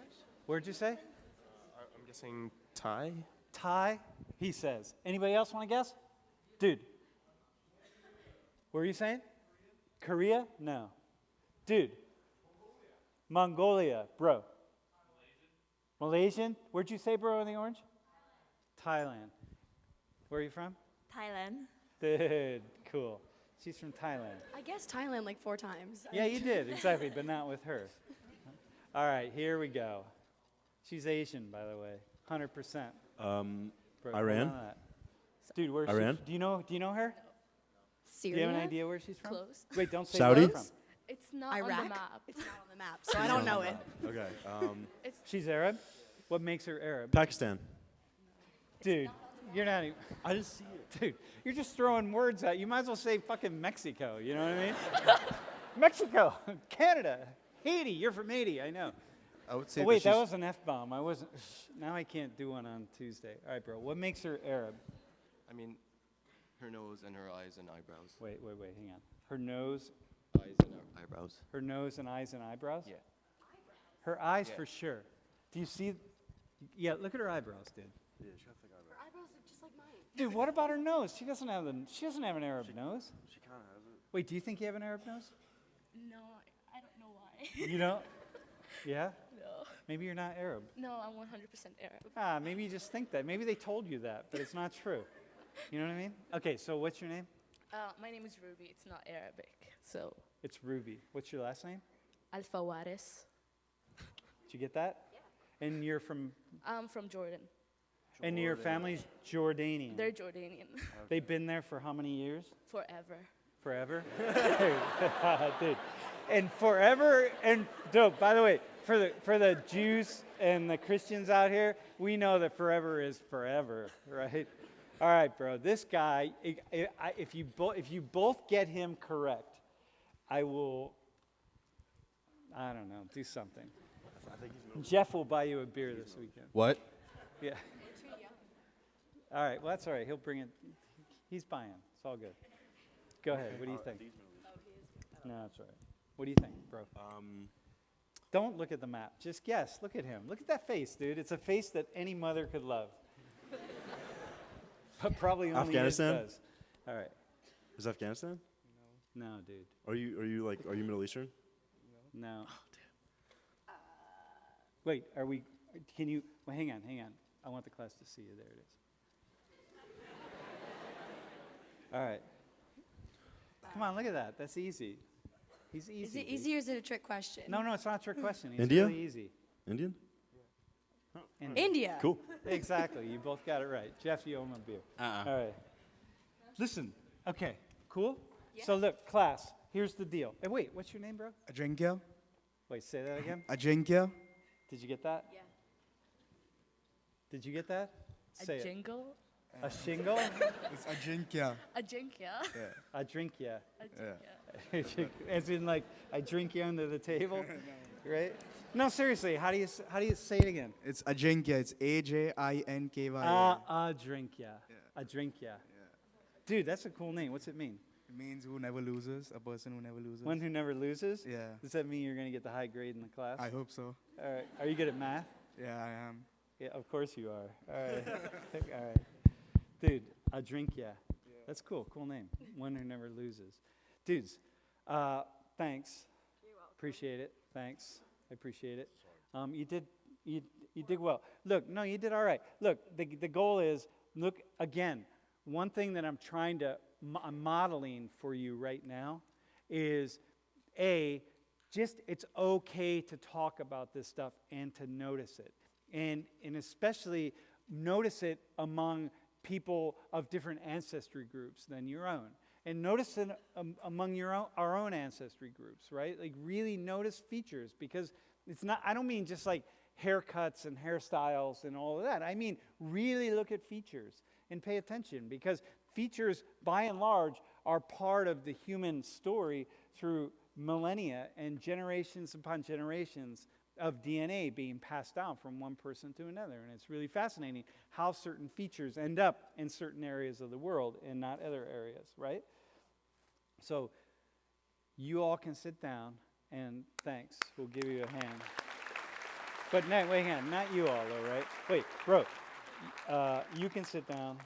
S1: Where'd you say?
S8: I'm guessing Thai.
S1: Thai, he says. Anybody else want to guess? Dude. What were you saying? Korea? No. Dude. Mongolia, bro. Malaysian? Where'd you say, bro, in the orange? Thailand. Where are you from?
S2: Thailand.
S1: Dude, cool. She's from Thailand.
S4: I guessed Thailand like 4 times.
S1: Yeah, you did, exactly, but not with her. All right, here we go. She's Asian, by the way, 100%. Bro, hold
S5: Iran?
S1: on to that. Dude, where's
S5: Iran?
S1: she? Do you know her?
S4: Syria?
S1: Do you have an idea where she's from?
S4: Close.
S1: Wait, don't say
S5: Saudi?
S1: where she's from.
S2: It's not
S4: Iraq?
S2: on the map.
S4: It's not on the map, so I don't know it.
S5: Okay.
S1: She's Arab? What makes her Arab?
S5: Pakistan.
S1: Dude, you're not even,
S5: I didn't see it.
S1: dude, you're just throwing words out. You might as well say fucking Mexico, you know what I mean? Mexico, Canada, Haiti, you're from Haiti, I know.
S8: I would say.
S1: Oh, wait, that was an F-bomb. I wasn't, now I can't do one on Tuesday. All right, bro, what makes her Arab?
S8: I mean, her nose and her eyes and eyebrows.
S1: Wait, hang on. Her nose,
S8: Eyes and eyebrows.
S1: her nose and eyes and eyebrows?
S8: Yeah.
S1: Her eyes
S8: Yeah.
S1: for sure. Do you see? Yeah, look at her eyebrows, dude.
S4: Her eyebrows are just like mine.
S1: Dude, what about her nose? She doesn't have an Arab nose.
S5: She kind of has it.
S1: Wait, do you think you have an Arab nose?
S2: No, I don't know why.
S1: You don't? Yeah?
S2: No.
S1: Maybe you're not Arab.
S2: No, I'm 100% Arab.
S1: Ah, maybe you just think that. Maybe they told you that, but it's not true. You know what I mean? Okay, so what's your name?
S2: My name is Ruby. It's not Arabic. So,
S1: It's Ruby. What's your last name?
S2: Alfawaris.
S1: Did you get that? Yeah. And you're from,
S2: I'm from Jordan.
S1: and your family's Jordanian.
S2: They're Jordanian.
S1: They've been there for how many years?
S2: Forever.
S1: Forever? Dude. And forever, and dude, by the way, for the Jews and the Christians out here, we know that forever is forever, right? All right, bro. This guy, if you both get him correct, I will, I don't know, do something. Jeff will buy you a beer this weekend.
S8: What?
S1: Yeah. All right. Well, that's all right. He'll bring it. He's buying. It's all good. Go ahead. What do you think? No, that's all right. What do you think, bro? Don't look at the map. Just guess. Look at him. Look at that face, dude. It's a face that any mother could love. But probably only his
S5: Afghanistan?
S1: does. All right.
S5: Is Afghanistan?
S1: No, dude.
S5: Are you Middle Eastern?
S1: No. Wait, are we, can you, well, hang on. I want the class to see you. There it is. All right. Come on, look at that. That's easy. He's easy.
S4: Is it
S1: dude.
S4: easy or is it a trick question?
S1: No, it's not a trick question. It's
S5: India?
S1: really easy.
S5: Indian?
S4: India.
S5: Cool.
S1: Exactly. You both got it right. Jeff, you owe him a beer.
S7: Uh-uh.
S1: All right. Listen. Okay. Cool? So look, class, here's the deal. Hey, wait, what's your name, bro?
S9: Ajinkya.
S1: Wait, say that again.
S9: Ajinkya.
S1: Did you get that?
S4: Yeah.
S1: Did you get that? Say
S2: A
S1: it.
S2: jingle?
S1: A shingle?
S9: It's Ajinkya.
S2: A jinkya?
S9: Yeah.
S1: I drink ya.
S2: A jinkya.
S1: As in, like, I drink you under the table, right? No, seriously. How do you say it again?
S9: It's Ajinkya. It's Ajinkya.
S1: I drink ya.
S9: Yeah.
S1: I drink ya. Dude, that's a cool name. What's it mean?
S9: It means who never loses. A person who never loses.
S1: One who never loses.
S9: Yeah.
S1: Does that mean you're gonna get the high grade in the class?
S9: I hope so.
S1: All right. Are you good at math?
S9: Yeah, I am.
S1: Yeah, of course you are. All right. All right. Dude, I drink ya. That's cool. Cool name. One who never loses. Dudes, thanks.
S4: You're welcome.
S1: Appreciate it. Thanks. I appreciate it. You did well. Look, no, you did all right. Look, the goal is, look, again, one thing that I'm trying to, I'm modeling for you right now is, it's okay to talk about this stuff and to notice it. And especially notice it among people of different ancestry groups than your own. And notice it among our own ancestry groups, right? Like really notice features, because it's not, I don't mean just like haircuts and hairstyles and all of that. I mean really look at features and pay attention, because features by and large are part of the human story through millennia and generations upon generations of DNA being passed down from one person to another. And it's really fascinating how certain features end up in certain areas of the world and not other areas, right? So you all can sit down, and thanks. We'll give you a hand. But wait, hang on, not you all, though, right? Wait, bro, you can sit down,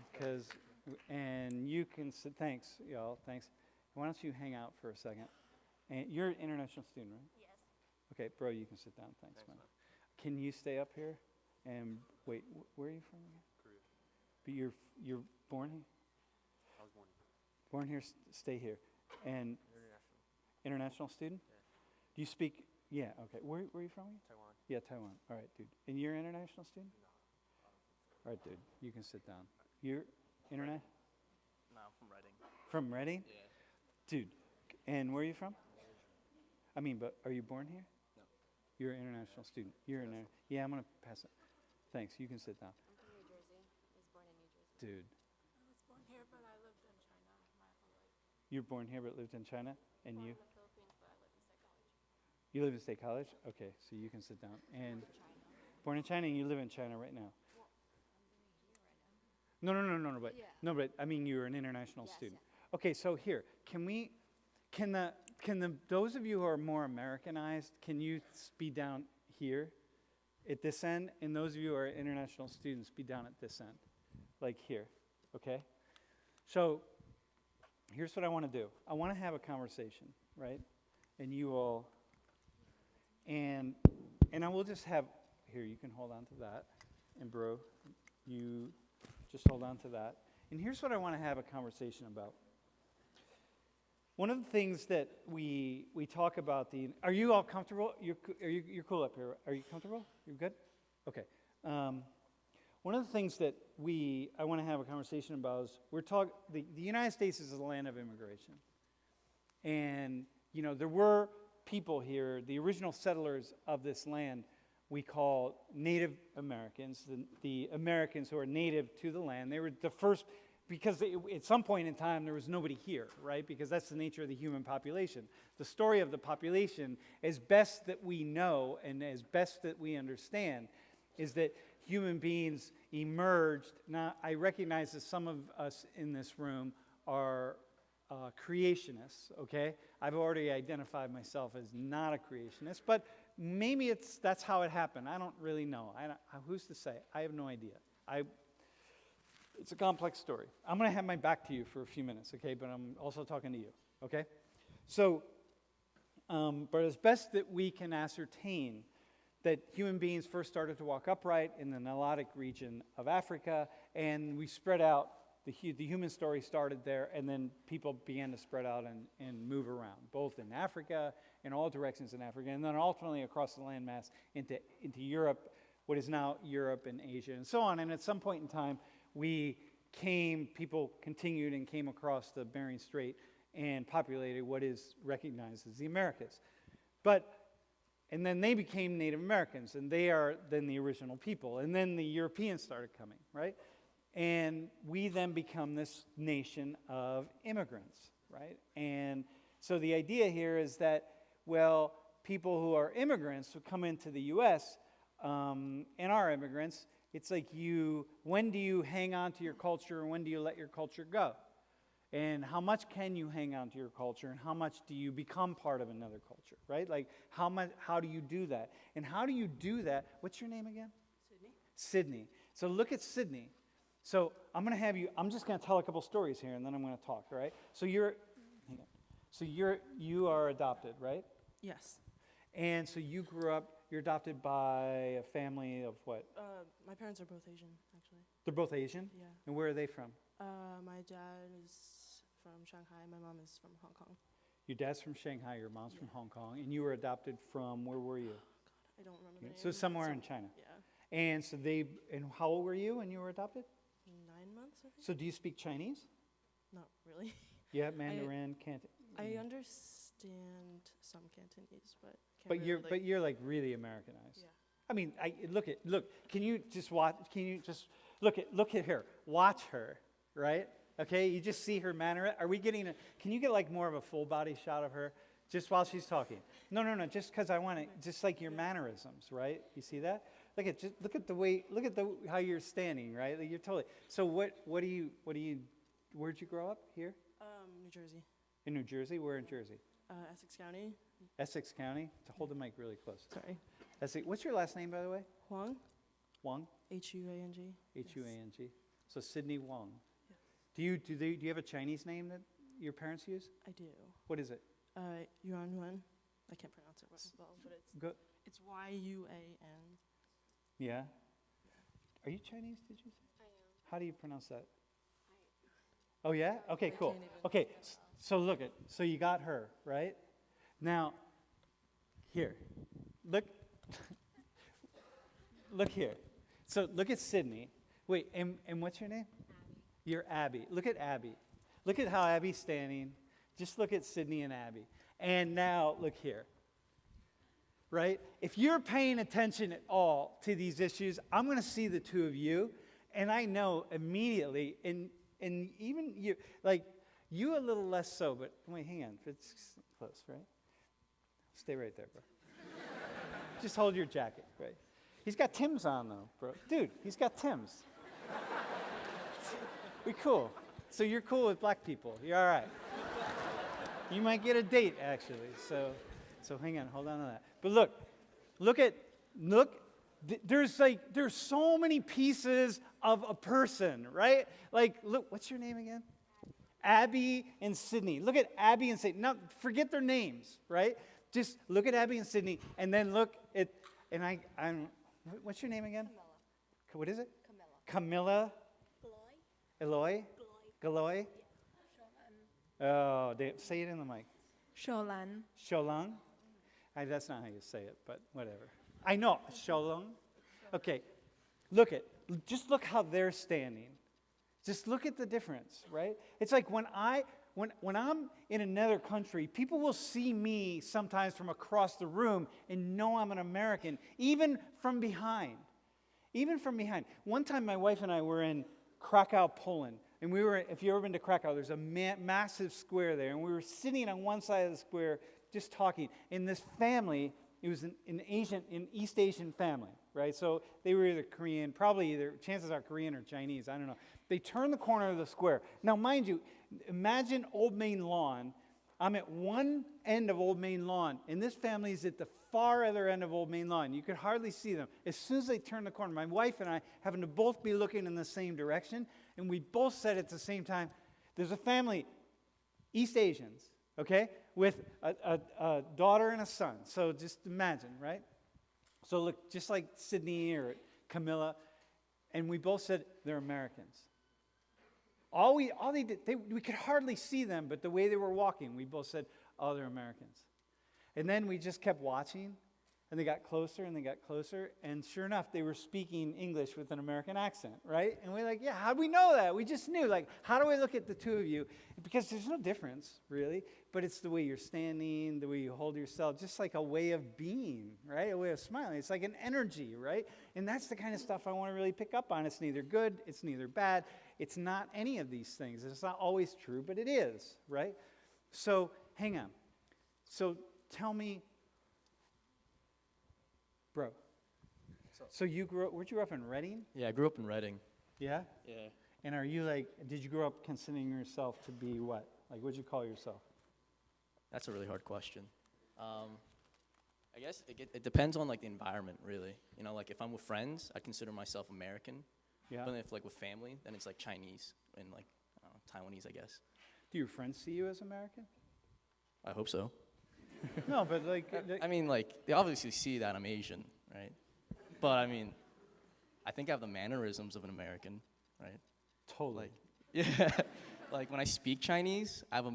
S1: and you can sit, thanks, y'all, thanks. Why don't you hang out for a second? And you're an international student, right?
S2: Yes.
S1: Okay, bro, you can sit down, thanks, man. Can you stay up here? And wait, where are you from again?
S3: Korea.
S1: But you're born here?
S3: I was born here.
S1: Born here, stay here. And international student?
S3: Yeah.
S1: Do you speak, yeah, okay. Where are you from again?
S3: Taiwan.
S1: Yeah, Taiwan. All right, dude. And you're an international student? All right, dude. You can sit down. You're internet?
S10: No, I'm from Reading.
S1: From Reading?
S10: Yeah.
S1: Dude, and where are you from? I mean, but are you born here?
S10: No.
S1: You're an international student. You're an yeah, I'm going to pass it. Thanks. You can sit down.
S2: I'm from New Jersey. I was born in New Jersey.
S1: Dude,
S2: I was born here, but I lived in China my whole life.
S1: you're born here but lived in China? And
S2: Born
S1: you?
S2: in the Philippines, but I lived in State College.
S1: You live in State College? Okay, so you can sit down. And
S2: China.
S1: born in China and you live in China right now?
S2: Well, I'm living here right now.
S1: No, but
S2: Yeah.
S1: no, but I mean you're an international
S2: Yes,
S1: student. Okay, so here, can those of you who are more Americanized, can you be down here at this end? And those of you who are international students, be down at this end, like here, okay? So here's what I want to do. I want to have a conversation, right? And you all, and I will just have, here, you can hold on to that. And bro, you just hold on to that. And here's what I want to have a conversation about. One of the things that we talk about are you all comfortable? You're cool up here. Are you comfortable? You're good? Okay. One of the things that I want to have a conversation about is the United States is a land of immigration. And, there were people here, the original settlers of this land, we call Native Americans, the Americans who are native to the land. They were the first, because at some point in time there was nobody here, right? Because that's the nature of the human population. The story of the population, as best that we know and as best that we understand, is that human beings emerged. Now, I recognize that some of us in this room are creationists, okay? I've already identified myself as not a creationist, but maybe that's how it happened. I don't really know. Who's to say? I have no idea. It's a complex story. I'm going to have my back to you for a few minutes, okay? But I'm also talking to you, okay? So, but as best that we can ascertain that human beings first started to walk upright in the Nilotic region of Africa, and we spread out. The human story started there, and then people began to spread out and move around, both in Africa, in all directions in Africa, and then ultimately across the landmass into Europe, what is now Europe and Asia, and so on. And at some point in time, people continued and came across the Bering Strait and populated what is recognized as the Americas. And then they became Native Americans, and they are then the original people. And then the Europeans started coming, right? And we then become this nation of immigrants, right? And so the idea here is that, well, people who are immigrants who come into the U.S. And are immigrants, it's like when do you hang on to your culture and when do you let your culture go? And how much can you hang on to your culture and how much do you become part of another culture, right? Like how do you do that? And how do you do that? What's your name again? Sydney. So look at Sydney. So I'm just going to tell a couple stories here and then I'm going to talk, all right? So you are adopted, right?
S6: Yes.
S1: And so you grew up, you're adopted by a family of what?
S6: My parents are both Asian, actually.
S1: They're both Asian?
S6: Yeah.
S1: And where are they from?
S6: My dad is from Shanghai. My mom is from Hong Kong.
S1: Your dad's from Shanghai, your mom's from Hong Kong, and you were adopted from, where were you?
S6: I don't remember the name.
S1: So somewhere in China.
S6: Yeah.
S1: And how old were you when you were adopted?
S6: 9 months, I think.
S1: So do you speak Chinese?
S6: Not really.
S1: Yeah, Mandarin, Cantonese.
S6: I understand some Cantonese, but
S1: You're like really Americanized.
S6: Yeah.
S1: I mean, look. Can you just watch? Can you just look at her? Watch her, right? Okay, you just see her manner. Are we getting? Can you get like more of a full body shot of her? Just while she's talking. No. Just because I want to. Just like your mannerisms, right? You see that? Look at the way. Look at how you're standing, right? Like you're totally. So what do you? Where'd you grow up? Here
S6: New Jersey.
S1: in New Jersey. Where in Jersey?
S6: Essex County.
S1: Essex County. To hold the mic really close.
S6: Sorry.
S1: Essex. What's your last name, by the way?
S6: Huang.
S1: Wong.
S6: Huang.
S1: Huang. So Sydney Wong. Do you have a Chinese name that your parents use?
S6: I do.
S1: What is it?
S6: Yuan. I can't pronounce it well, but it's Y-U-A-N.
S1: Yeah. Are you Chinese? Did you say?
S2: I am.
S1: How do you pronounce that? Oh yeah. Okay.
S6: I
S1: Cool.
S6: can't even-
S1: Okay. So look at. So you got her right. Now. Here. Look. Look here. So look at Sydney. Wait. And what's your name? Abby. You're Abby. Look at Abby. Look at how Abby's standing. Just look at Sydney and Abby. And now look here. Right? If you're paying attention at all to these issues, I'm going to see the two of you, and I know immediately, and even you, like you a little less so, but wait, hang on, it's close, right? Stay right there, bro. Just hold your jacket, right? He's got Tim's on though, bro. Dude, he's got Tim's. We cool. So you're cool with black people. You're all right. You might get a date, actually. So hang on, hold on to that. But look. There's so many pieces of a person, right? Like, look, what's your name again? Abby and Sydney. Look at Abby and Sydney. Now, forget their names, right? Just look at Abby and Sydney, and then look at, and I'm, what's your name again?
S2: Camilla.
S1: What is it?
S2: Camilla.
S1: Camilla. Eloy. Galoy. Oh, say it in the mic.
S4: Sholan.
S1: Sholong? That's not how you say it, but whatever. I know, Sholong. Okay, just look how they're standing. Just look at the difference, right? It's like when I'm in another country, people will see me sometimes from across the room and know I'm an American, even from behind. Even from behind. One time my wife and I were in Krakow, Poland. And we were, if you've ever been to Krakow, there's a massive square there. And we were sitting on one side of the square just talking. And this family, it was an East Asian family, right? So they were either Korean, chances are Korean or Chinese, I don't know. They turned the corner of the square. Now, mind you, imagine Old Main Lawn. I'm at one end of Old Main Lawn, and this family is at the far other end of Old Main Lawn. You could hardly see them. As soon as they turned the corner, my wife and I happened to both be looking in the same direction, and we both said at the same time, there's a family, East Asians, okay, with a daughter and a son. So just imagine, right? So look, just like Sydney or Camilla, and we both said they're Americans. All they did, we could hardly see them, but the way they were walking, we both said, oh, they're Americans. And then we just kept watching, and they got closer, and sure enough, they were speaking English with an American accent, right? And we're like, yeah, how do we know that? We just knew, like, how do I look at the two of you? Because there's no difference, really, but it's the way you're standing, the way you hold yourself, just like a way of being, right? A way of smiling. It's like an energy, right? And that's the kind of stuff I want to really pick up on. It's neither good, it's neither bad. It's not any of these things. It's not always true, but it is, right? So, hang on. So, tell me, bro. So where'd you grow up in Reading?
S10: Yeah, I grew up in Reading.
S1: Yeah?
S10: Yeah.
S1: And are you did you grow up considering yourself to be what? Like, what'd you call yourself?
S10: That's a really hard question. I guess it depends on, like, the environment, really. You know, like, if I'm with friends, I consider myself American.
S1: Yeah.
S10: But then if, like, with family, then it's, like, Chinese and, like, I don't know, Taiwanese, I guess.
S1: Do your friends see you as American?
S10: I hope so.
S1: No, but like...
S10: I mean, like, they obviously see that I'm Asian, right? But, I mean, I think I have the mannerisms of an American, right?
S1: Totally.
S10: Like, yeah. Like, when I speak Chinese, I have a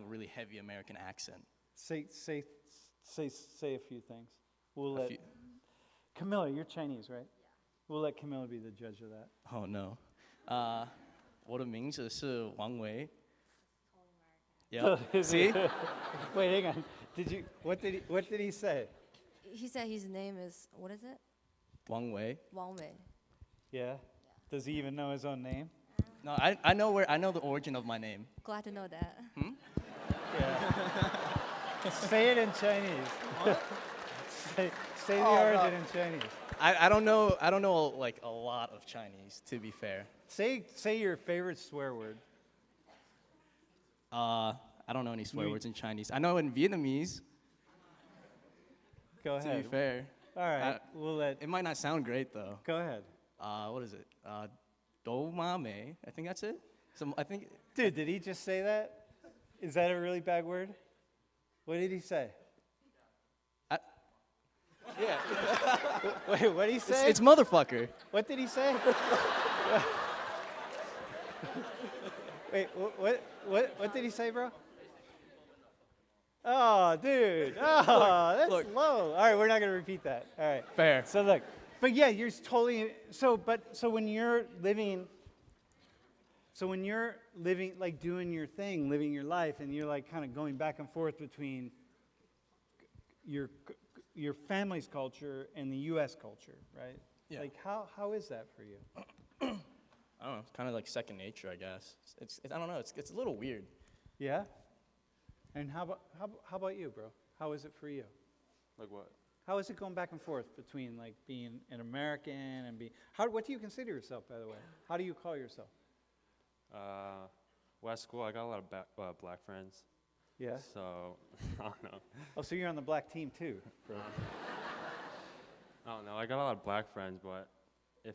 S10: really heavy American accent.
S1: Say a few things. We'll
S10: A
S1: let...
S10: few-
S1: Camilla, you're Chinese, right? Yeah. We'll let Camilla be the judge of that.
S10: Oh, no. 我的名字是王维. Yeah. See?
S1: Wait, hang on. What did he say?
S2: He said his name is, what is it?
S10: Wang Wei.
S2: Wang Wei.
S1: Yeah? Does he even know his own name?
S10: No, I know the origin of my name.
S2: Glad to know that.
S1: Yeah. Say it in Chinese. say the origin in Chinese.
S10: I don't know like a lot of Chinese, to be fair.
S1: Say your favorite swear word.
S10: I don't know any swear words in Chinese. I know in Vietnamese,
S1: Go
S10: to
S1: ahead.
S10: be fair.
S1: All right, we'll let.
S10: It might not sound great though.
S1: Go ahead.
S10: What is it? Do ma me. I think that's it. I think.
S1: Dude, did he just say that? Is that a really bad word? What did he say?
S10: Yeah.
S1: Wait, what did he say?
S10: It's motherfucker.
S1: What did he say? Wait, what did he say, bro? Oh, dude. Oh, that's
S10: Look.
S1: low. All right, we're not gonna repeat that. All right.
S10: Fair.
S1: So look, but yeah, you're totally. So when you're living. So when you're living, like doing your thing, living your life, and you're like kind of going back and forth between your family's culture and the U.S. culture, right?
S10: Yeah.
S1: Like how is that for you?
S10: I don't know. It's kind of like second nature, I guess. I don't know. It's a little weird.
S1: Yeah. And how about you, bro? How is it for you?
S3: Like what?
S1: How is it going back and forth between like being an American and being? What do you consider yourself, by the way? How do you call yourself?
S3: Well, at school, I got a lot of black friends.
S1: Yeah.
S3: So, I don't know.
S1: Oh, so you're on the black team too, bro.
S3: I don't know. I got a lot of black friends, but if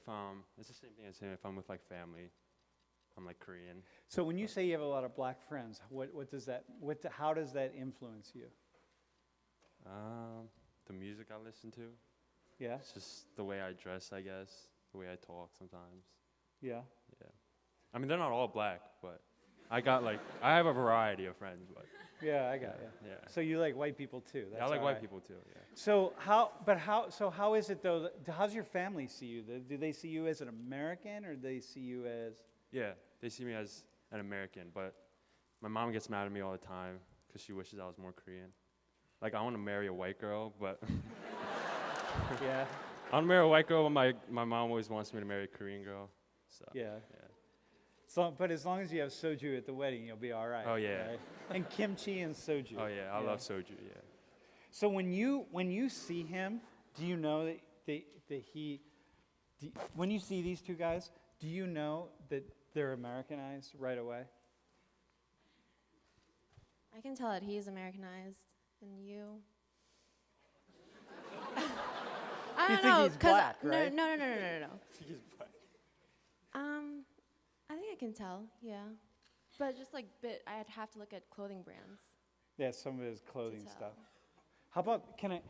S3: it's the same thing as him. If I'm with like family, I'm like Korean.
S1: So when you say you have a lot of black friends, what does that? How does that influence you?
S3: The music I listen to.
S1: Yeah.
S3: It's just the way I dress, I guess. The way I talk sometimes.
S1: Yeah.
S3: Yeah. I mean, they're not all black, but I have a variety of friends, but.
S1: Yeah, I got you.
S3: Yeah.
S1: So you like white people too?
S3: Yeah, I like
S1: all
S3: white
S1: right.
S3: people too. Yeah.
S1: So how is it though? How's your family see you? Do they see you as an American, or do they see you as?
S3: Yeah, they see me as an American, but my mom gets mad at me all the time because she wishes I was more Korean. Like, I want to marry a white girl, but
S1: Yeah.
S3: I want to marry a white girl, but my mom always wants me to marry a Korean girl. So
S1: Yeah. So, but as long as you have soju at the wedding, you'll be all right.
S3: Oh, yeah.
S1: Right? And kimchi and soju.
S3: Oh yeah, I love soju. Yeah.
S1: So when you see him, do you know when you see these two guys, do you know that they're Americanized right away?
S2: I can tell that he's Americanized, and you. I
S1: You
S2: don't
S1: think
S2: know,
S1: he's black,
S2: no,
S1: right?
S2: no.
S3: He's black.
S2: I think I can tell, yeah, but just like I'd have to look at clothing brands.
S1: Yeah, some of his clothing
S2: tell.
S1: stuff. How about can I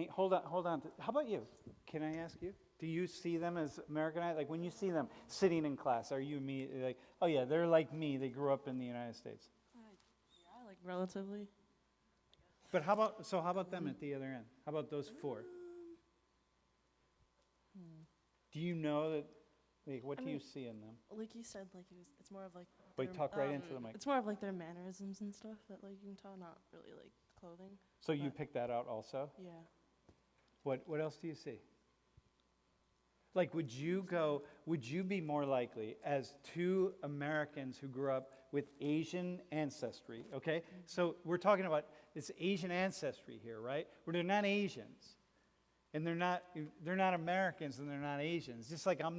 S1: hold on? How about you? Can I ask you? Do you see them as Americanized? Like when you see them sitting in class, are you immediately like, oh yeah, they're like me. They grew up in the United States.
S6: Yeah, like relatively.
S1: But how about them at the other end? How about those four? Do you know that? Like, what do you see in them?
S6: Like you said, like it's more of like.
S1: Wait,
S6: their-
S1: talk right into the mic.
S6: It's more of like their mannerisms and stuff that like you can tell, not really like clothing.
S1: So you picked that out also?
S6: Yeah.
S1: What else do you see? Like, would you be more likely as two Americans who grew up with Asian ancestry, okay? So we're talking about this Asian ancestry here, right? Where they're not Asians. And they're not Americans and they're not Asians. Just like I'm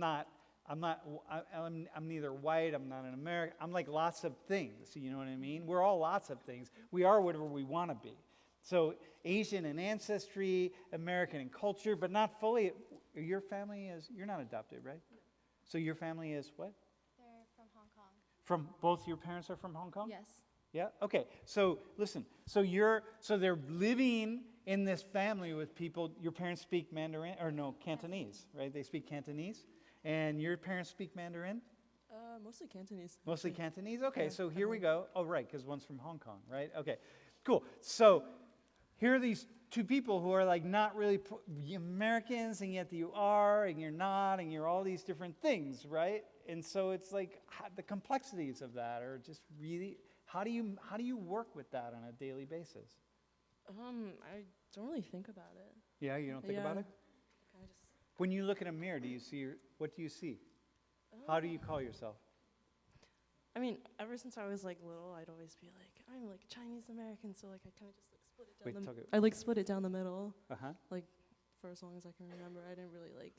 S1: neither white, I'm not an American. I'm like lots of things, you know what I mean? We're all lots of things. We are whatever we want to be. So Asian in ancestry, American in culture, but not fully. Your family you're not adopted, right? So your family is what?
S2: They're from Hong Kong.
S1: From both your parents are from Hong Kong?
S2: Yes.
S1: Yeah? Okay. So listen. So they're living in this family with people. Your parents speak Mandarin or no, Cantonese, right? They speak Cantonese. And your parents speak Mandarin?
S6: Mostly Cantonese.
S1: Mostly
S6: actually.
S1: Cantonese? Okay,
S6: Yeah,
S1: so here we go. Oh, right, because one's from Hong Kong, right? Okay, cool. So here are these two people who are like not really Americans, and yet you are, and you're not, and you're all these different things, right? And so it's like the complexities of that are just really, how do you work with that on a daily basis?
S6: I don't really think about it.
S1: Yeah, you don't think about it?
S6: Kind of just.
S1: When you look in a mirror, what do you see? How do you call yourself?
S6: I mean, ever since I was like little, I'd always be like, I'm like Chinese American, so like I kind of just like
S1: Wait, talk it.
S6: I like split it down the middle
S1: Uh-huh.
S6: for as long as I can remember. I didn't really like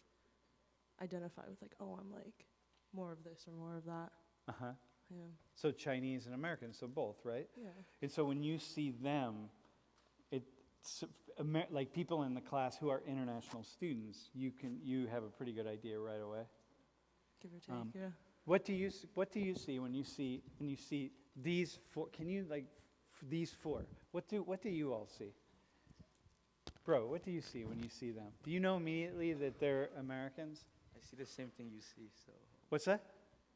S6: identify with like, oh, I'm like more of this or more of that.
S1: Uh-huh.
S6: Yeah.
S1: So Chinese and American, so both, right?
S6: Yeah.
S1: And so when you see them, it's like people in the class who are international students, you have a pretty good idea right away.
S6: Give or take. Yeah.
S1: What do you see when you see these four? Can you these four? What do you all see? Bro, what do you see when you see them? Do you know immediately that they're Americans?
S7: I see the same thing you see, so.
S1: What's that?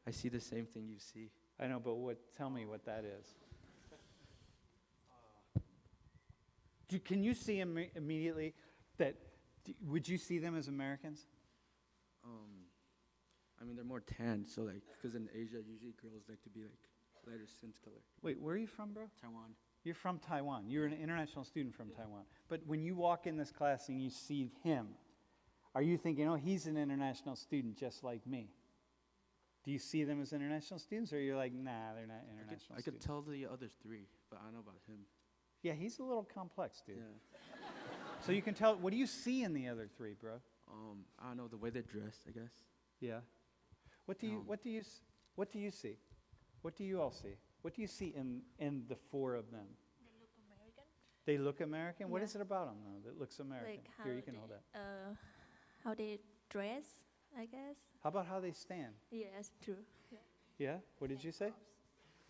S7: I see the same thing you see.
S1: I know, but tell me what that is. Can you see immediately that, would you see them as Americans?
S7: I mean, they're more tan, so like, because in Asia, usually girls like to be like lighter skin color.
S1: Wait, where are you from, bro?
S7: Taiwan.
S1: You're from Taiwan. You're an international student from Taiwan. But when you walk in this class and you see him, are you thinking, oh, he's an international student just like me? Do you see them as international students, or you're like, nah, they're not international
S7: I could
S1: students?
S7: tell the other three, but I don't know about him.
S1: Yeah, he's a little complex, dude.
S7: Yeah.
S1: So you can tell, what do you see in the other three, bro?
S7: I don't know, the way they dress, I guess.
S1: Yeah. What do you see? What do you all see? What do you see in the four of them?
S2: They look American.
S1: They look American? What
S2: Yeah.
S1: is it about them, though, that looks American?
S2: Like how
S1: Here, you can hold that.
S2: how they dress, I guess.
S1: How about how they stand?
S2: Yes, true.
S1: Yeah? What did you say?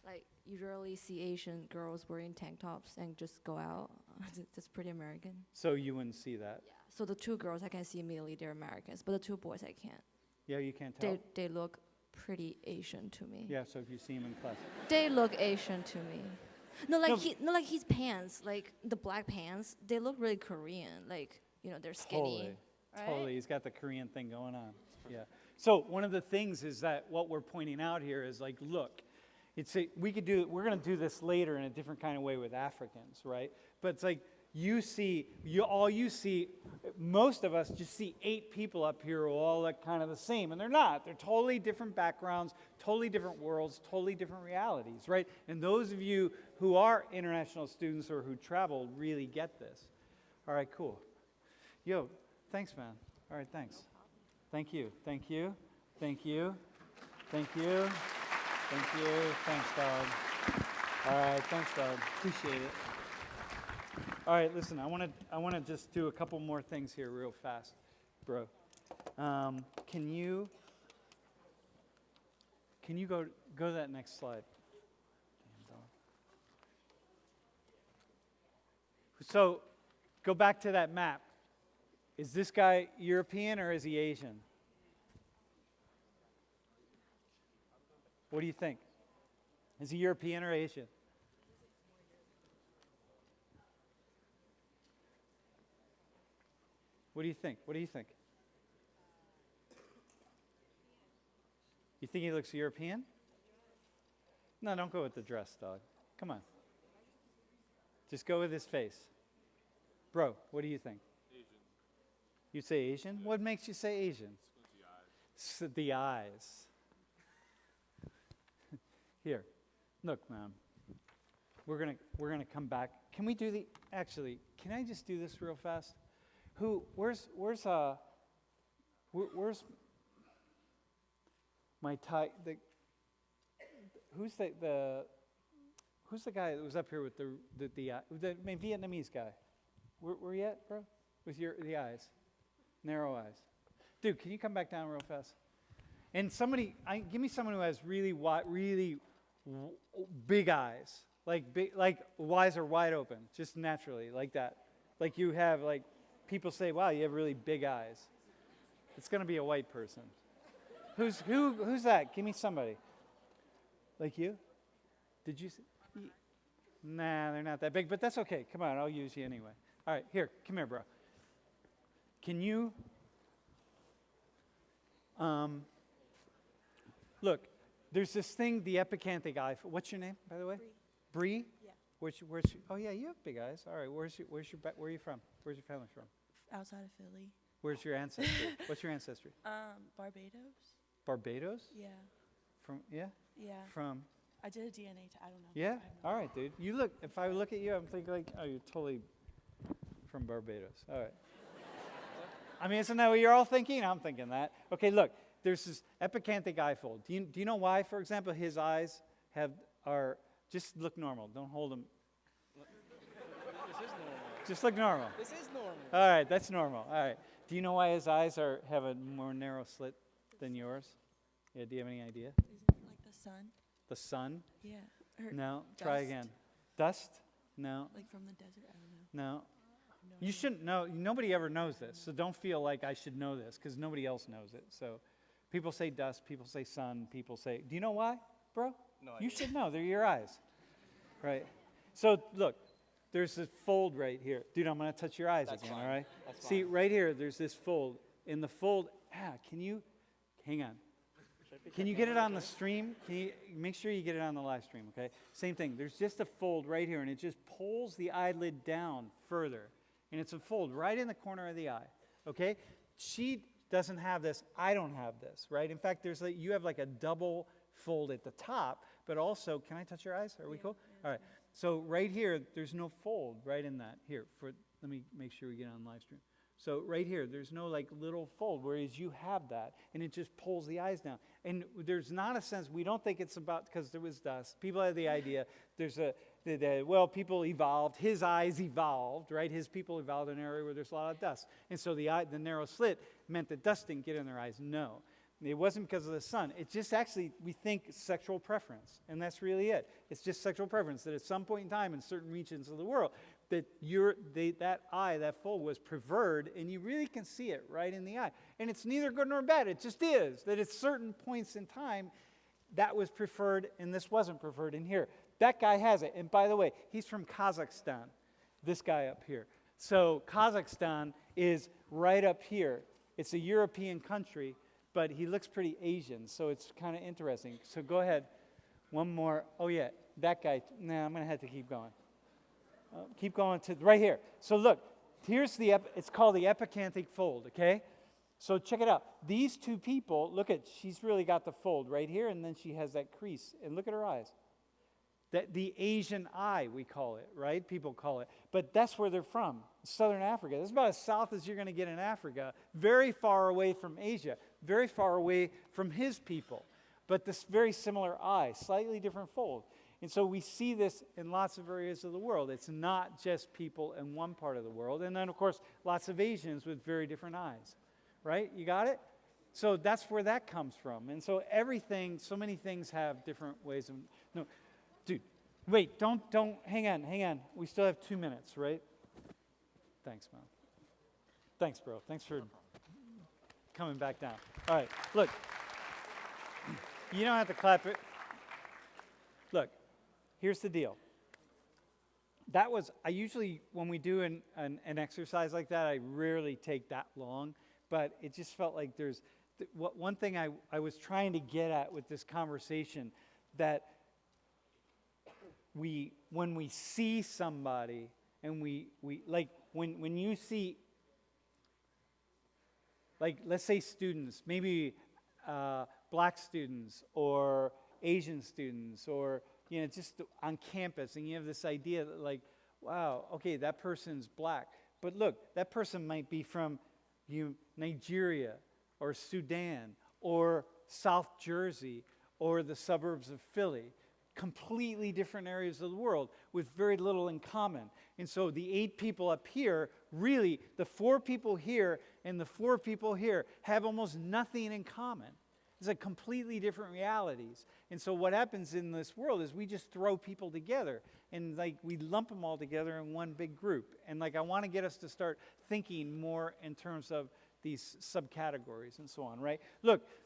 S11: Like, usually see Asian girls wearing tank tops and just go out. That's pretty American.
S1: So you wouldn't see that?
S11: Yeah. So the two girls I can see immediately they're Americans, but the two boys I can't.
S1: Yeah, you can't tell?
S11: They look pretty Asian to me.
S1: Yeah, so if you see them in class.
S11: They look Asian to me. No,
S1: No.
S11: like his pants, like the black pants, they look really Korean. Like, they're skinny.
S1: Totally.
S11: Right?
S1: Totally. He's got the Korean thing going on. Yeah. So one of the things is that what we're pointing out here is like, look, we're going to do this later in a different kind of way with Africans, right? But it's like most of us just see 8 people up here who all look kind of the same, and they're not. They're totally different backgrounds, totally different worlds, totally different realities, right? And those of you who are international students or who travel really get this. All right, cool. Yo, thanks, man. All right, thanks. Thank you. Thank you. Thank you. Thank you. Thank you. Thanks, dog. All right, thanks, dog. Appreciate it. All right, listen, I want to just do a couple more things here real fast, bro. Can you go to that next slide? So, go back to that map. Is this guy European or is he Asian? What do you think? Is he European or Asian? What do you think? What do you think? You think he looks European? No, don't go with the dress, dog. Come on. Just go with his face. Bro, what do you think? Asian. You say Asian? Yeah. What makes you say Asian? The eyes. Here, look, man. We're gonna come back. Can we do can I just do this real fast? Where's my Thai? Who's the guy that was up here with the Vietnamese guy? Where you at, bro? With the eyes, narrow eyes. Dude, can you come back down real fast? And give me someone who has really big eyes, like eyes are wide open, just naturally, like that. Like you have people say, wow, you have really big eyes. It's gonna be a white person. Who's that? Give me somebody. Like you? Did you see? Nah, they're not that big, but that's okay. Come on, I'll use you anyway. All right, here, come here, bro. Can you, look, there's this thing, the epicanthic eye. What's your name, by the way? Bree.
S6: Yeah.
S1: Oh yeah, you have big eyes. All right, where are you from? Where's your family from?
S6: Outside of Philly.
S1: Where's your ancestry? What's your ancestry?
S6: Barbados.
S1: Barbados?
S6: Yeah.
S1: From, yeah?
S6: Yeah.
S1: From,
S6: I did a DNA test. I don't know.
S1: Yeah?
S6: I have no
S1: All right, dude. You look, if I look at you, I'm thinking like, oh, you're totally from Barbados. All right. I mean, isn't that what you're all thinking? I'm thinking that. Okay, look, there's this epicanthic eye fold. Do you know why, for example, his eyes are, just look normal. Don't hold them.
S10: This is normal.
S1: Just look normal.
S10: This is normal.
S1: All right, that's normal. All right. Do you know why his eyes have a more narrow slit than yours? Yeah, do you have any idea?
S6: Is it like the sun?
S1: The sun?
S6: Yeah. Or
S1: No. Try
S6: dust?
S1: again. Dust? No.
S6: Like from the desert? I don't know.
S1: No.
S6: No
S1: You
S6: idea.
S1: shouldn't know. Nobody ever knows this, so don't feel like I should know this because nobody else knows it. So people say dust, people say sun, people say, do you know why, bro?
S8: No
S1: You
S8: idea.
S1: should know. They're your eyes. Right? So look, there's this fold right here. Dude, I'm going to touch your eyes
S10: That's
S1: again,
S10: fine.
S1: all right?
S10: That's
S1: See,
S10: fine.
S1: right here, there's this fold. In the fold, can you, hang on. Can you get it on the stream? Can you make sure you get it on the live stream, okay? Same thing. There's just a fold right here, and it just pulls the eyelid down further. And it's a fold right in the corner of the eye, okay? She doesn't have this. I don't have this, right? In fact, you have like a double fold at the top, but also, can I touch your eyes? Are we cool? All right. So right here, there's no fold right in that. Here, let me make sure we get on live stream. So right here, there's no like little fold, whereas you have that, and it just pulls the eyes down. And there's not a sense, we don't think it's about, because there was dust. People have the idea, well, people evolved, his eyes evolved, right? His people evolved in an area where there's a lot of dust. And so the narrow slit meant that dust didn't get in their eyes. No. It wasn't because of the sun. It's just actually, we think, sexual preference. And that's really it. It's just sexual preference, that at some point in time in certain regions of the world, that that fold was preferred, and you really can see it right in the eye. And it's neither good nor bad. It just is, that at certain points in time, that was preferred, and this wasn't preferred in here. That guy has it. And by the way, he's from Kazakhstan, this guy up here. So Kazakhstan is right up here. It's a European country, but he looks pretty Asian, so it's kind of interesting. So go ahead. One more. Oh, yeah, that guy. Nah, I'm going to have to keep going. Keep going to right here. So look, here's it's called the epicanthic fold, okay? So check it out. These two people, she's really got the fold right here, and then she has that crease. And look at her eyes. The Asian eye, we call it, right? People call it. But that's where they're from, Southern Africa. That's about as south as you're going to get in Africa, very far away from Asia, very far away from his people. But this very similar eye, slightly different fold. And so we see this in lots of areas of the world. It's not just people in one part of the world. And then, of course, lots of Asians with very different eyes, right? You got it? So that's where that comes from. And so so many things have different ways of, no, dude, wait, don't, hang on. We still have 2 minutes, right? Thanks, Mom. Thanks, bro. Thanks for coming back down. All right, look, you don't have to clap it. Look. Here's the deal. I usually, when we do an exercise like that, I rarely take that long, but it just felt like one thing I was trying to get at with this conversation, that when we see somebody, and we like, when you see, like, let's say students, maybe black students, or Asian students, or just on campus, and you have this idea that, like, wow, okay, that person's black. But look, that person might be from Nigeria, or Sudan, or South Jersey, or the suburbs of Philly. Completely different areas of the world with very little in common. And so the 8 people up here, really, the 4 people here and the 4 people here have almost nothing in common. It's like completely different realities. And so what happens in this world is we just throw people together, and like we lump them all together in one big group. And like I want to get us to start thinking more in terms of these subcategories and so on, right? Look,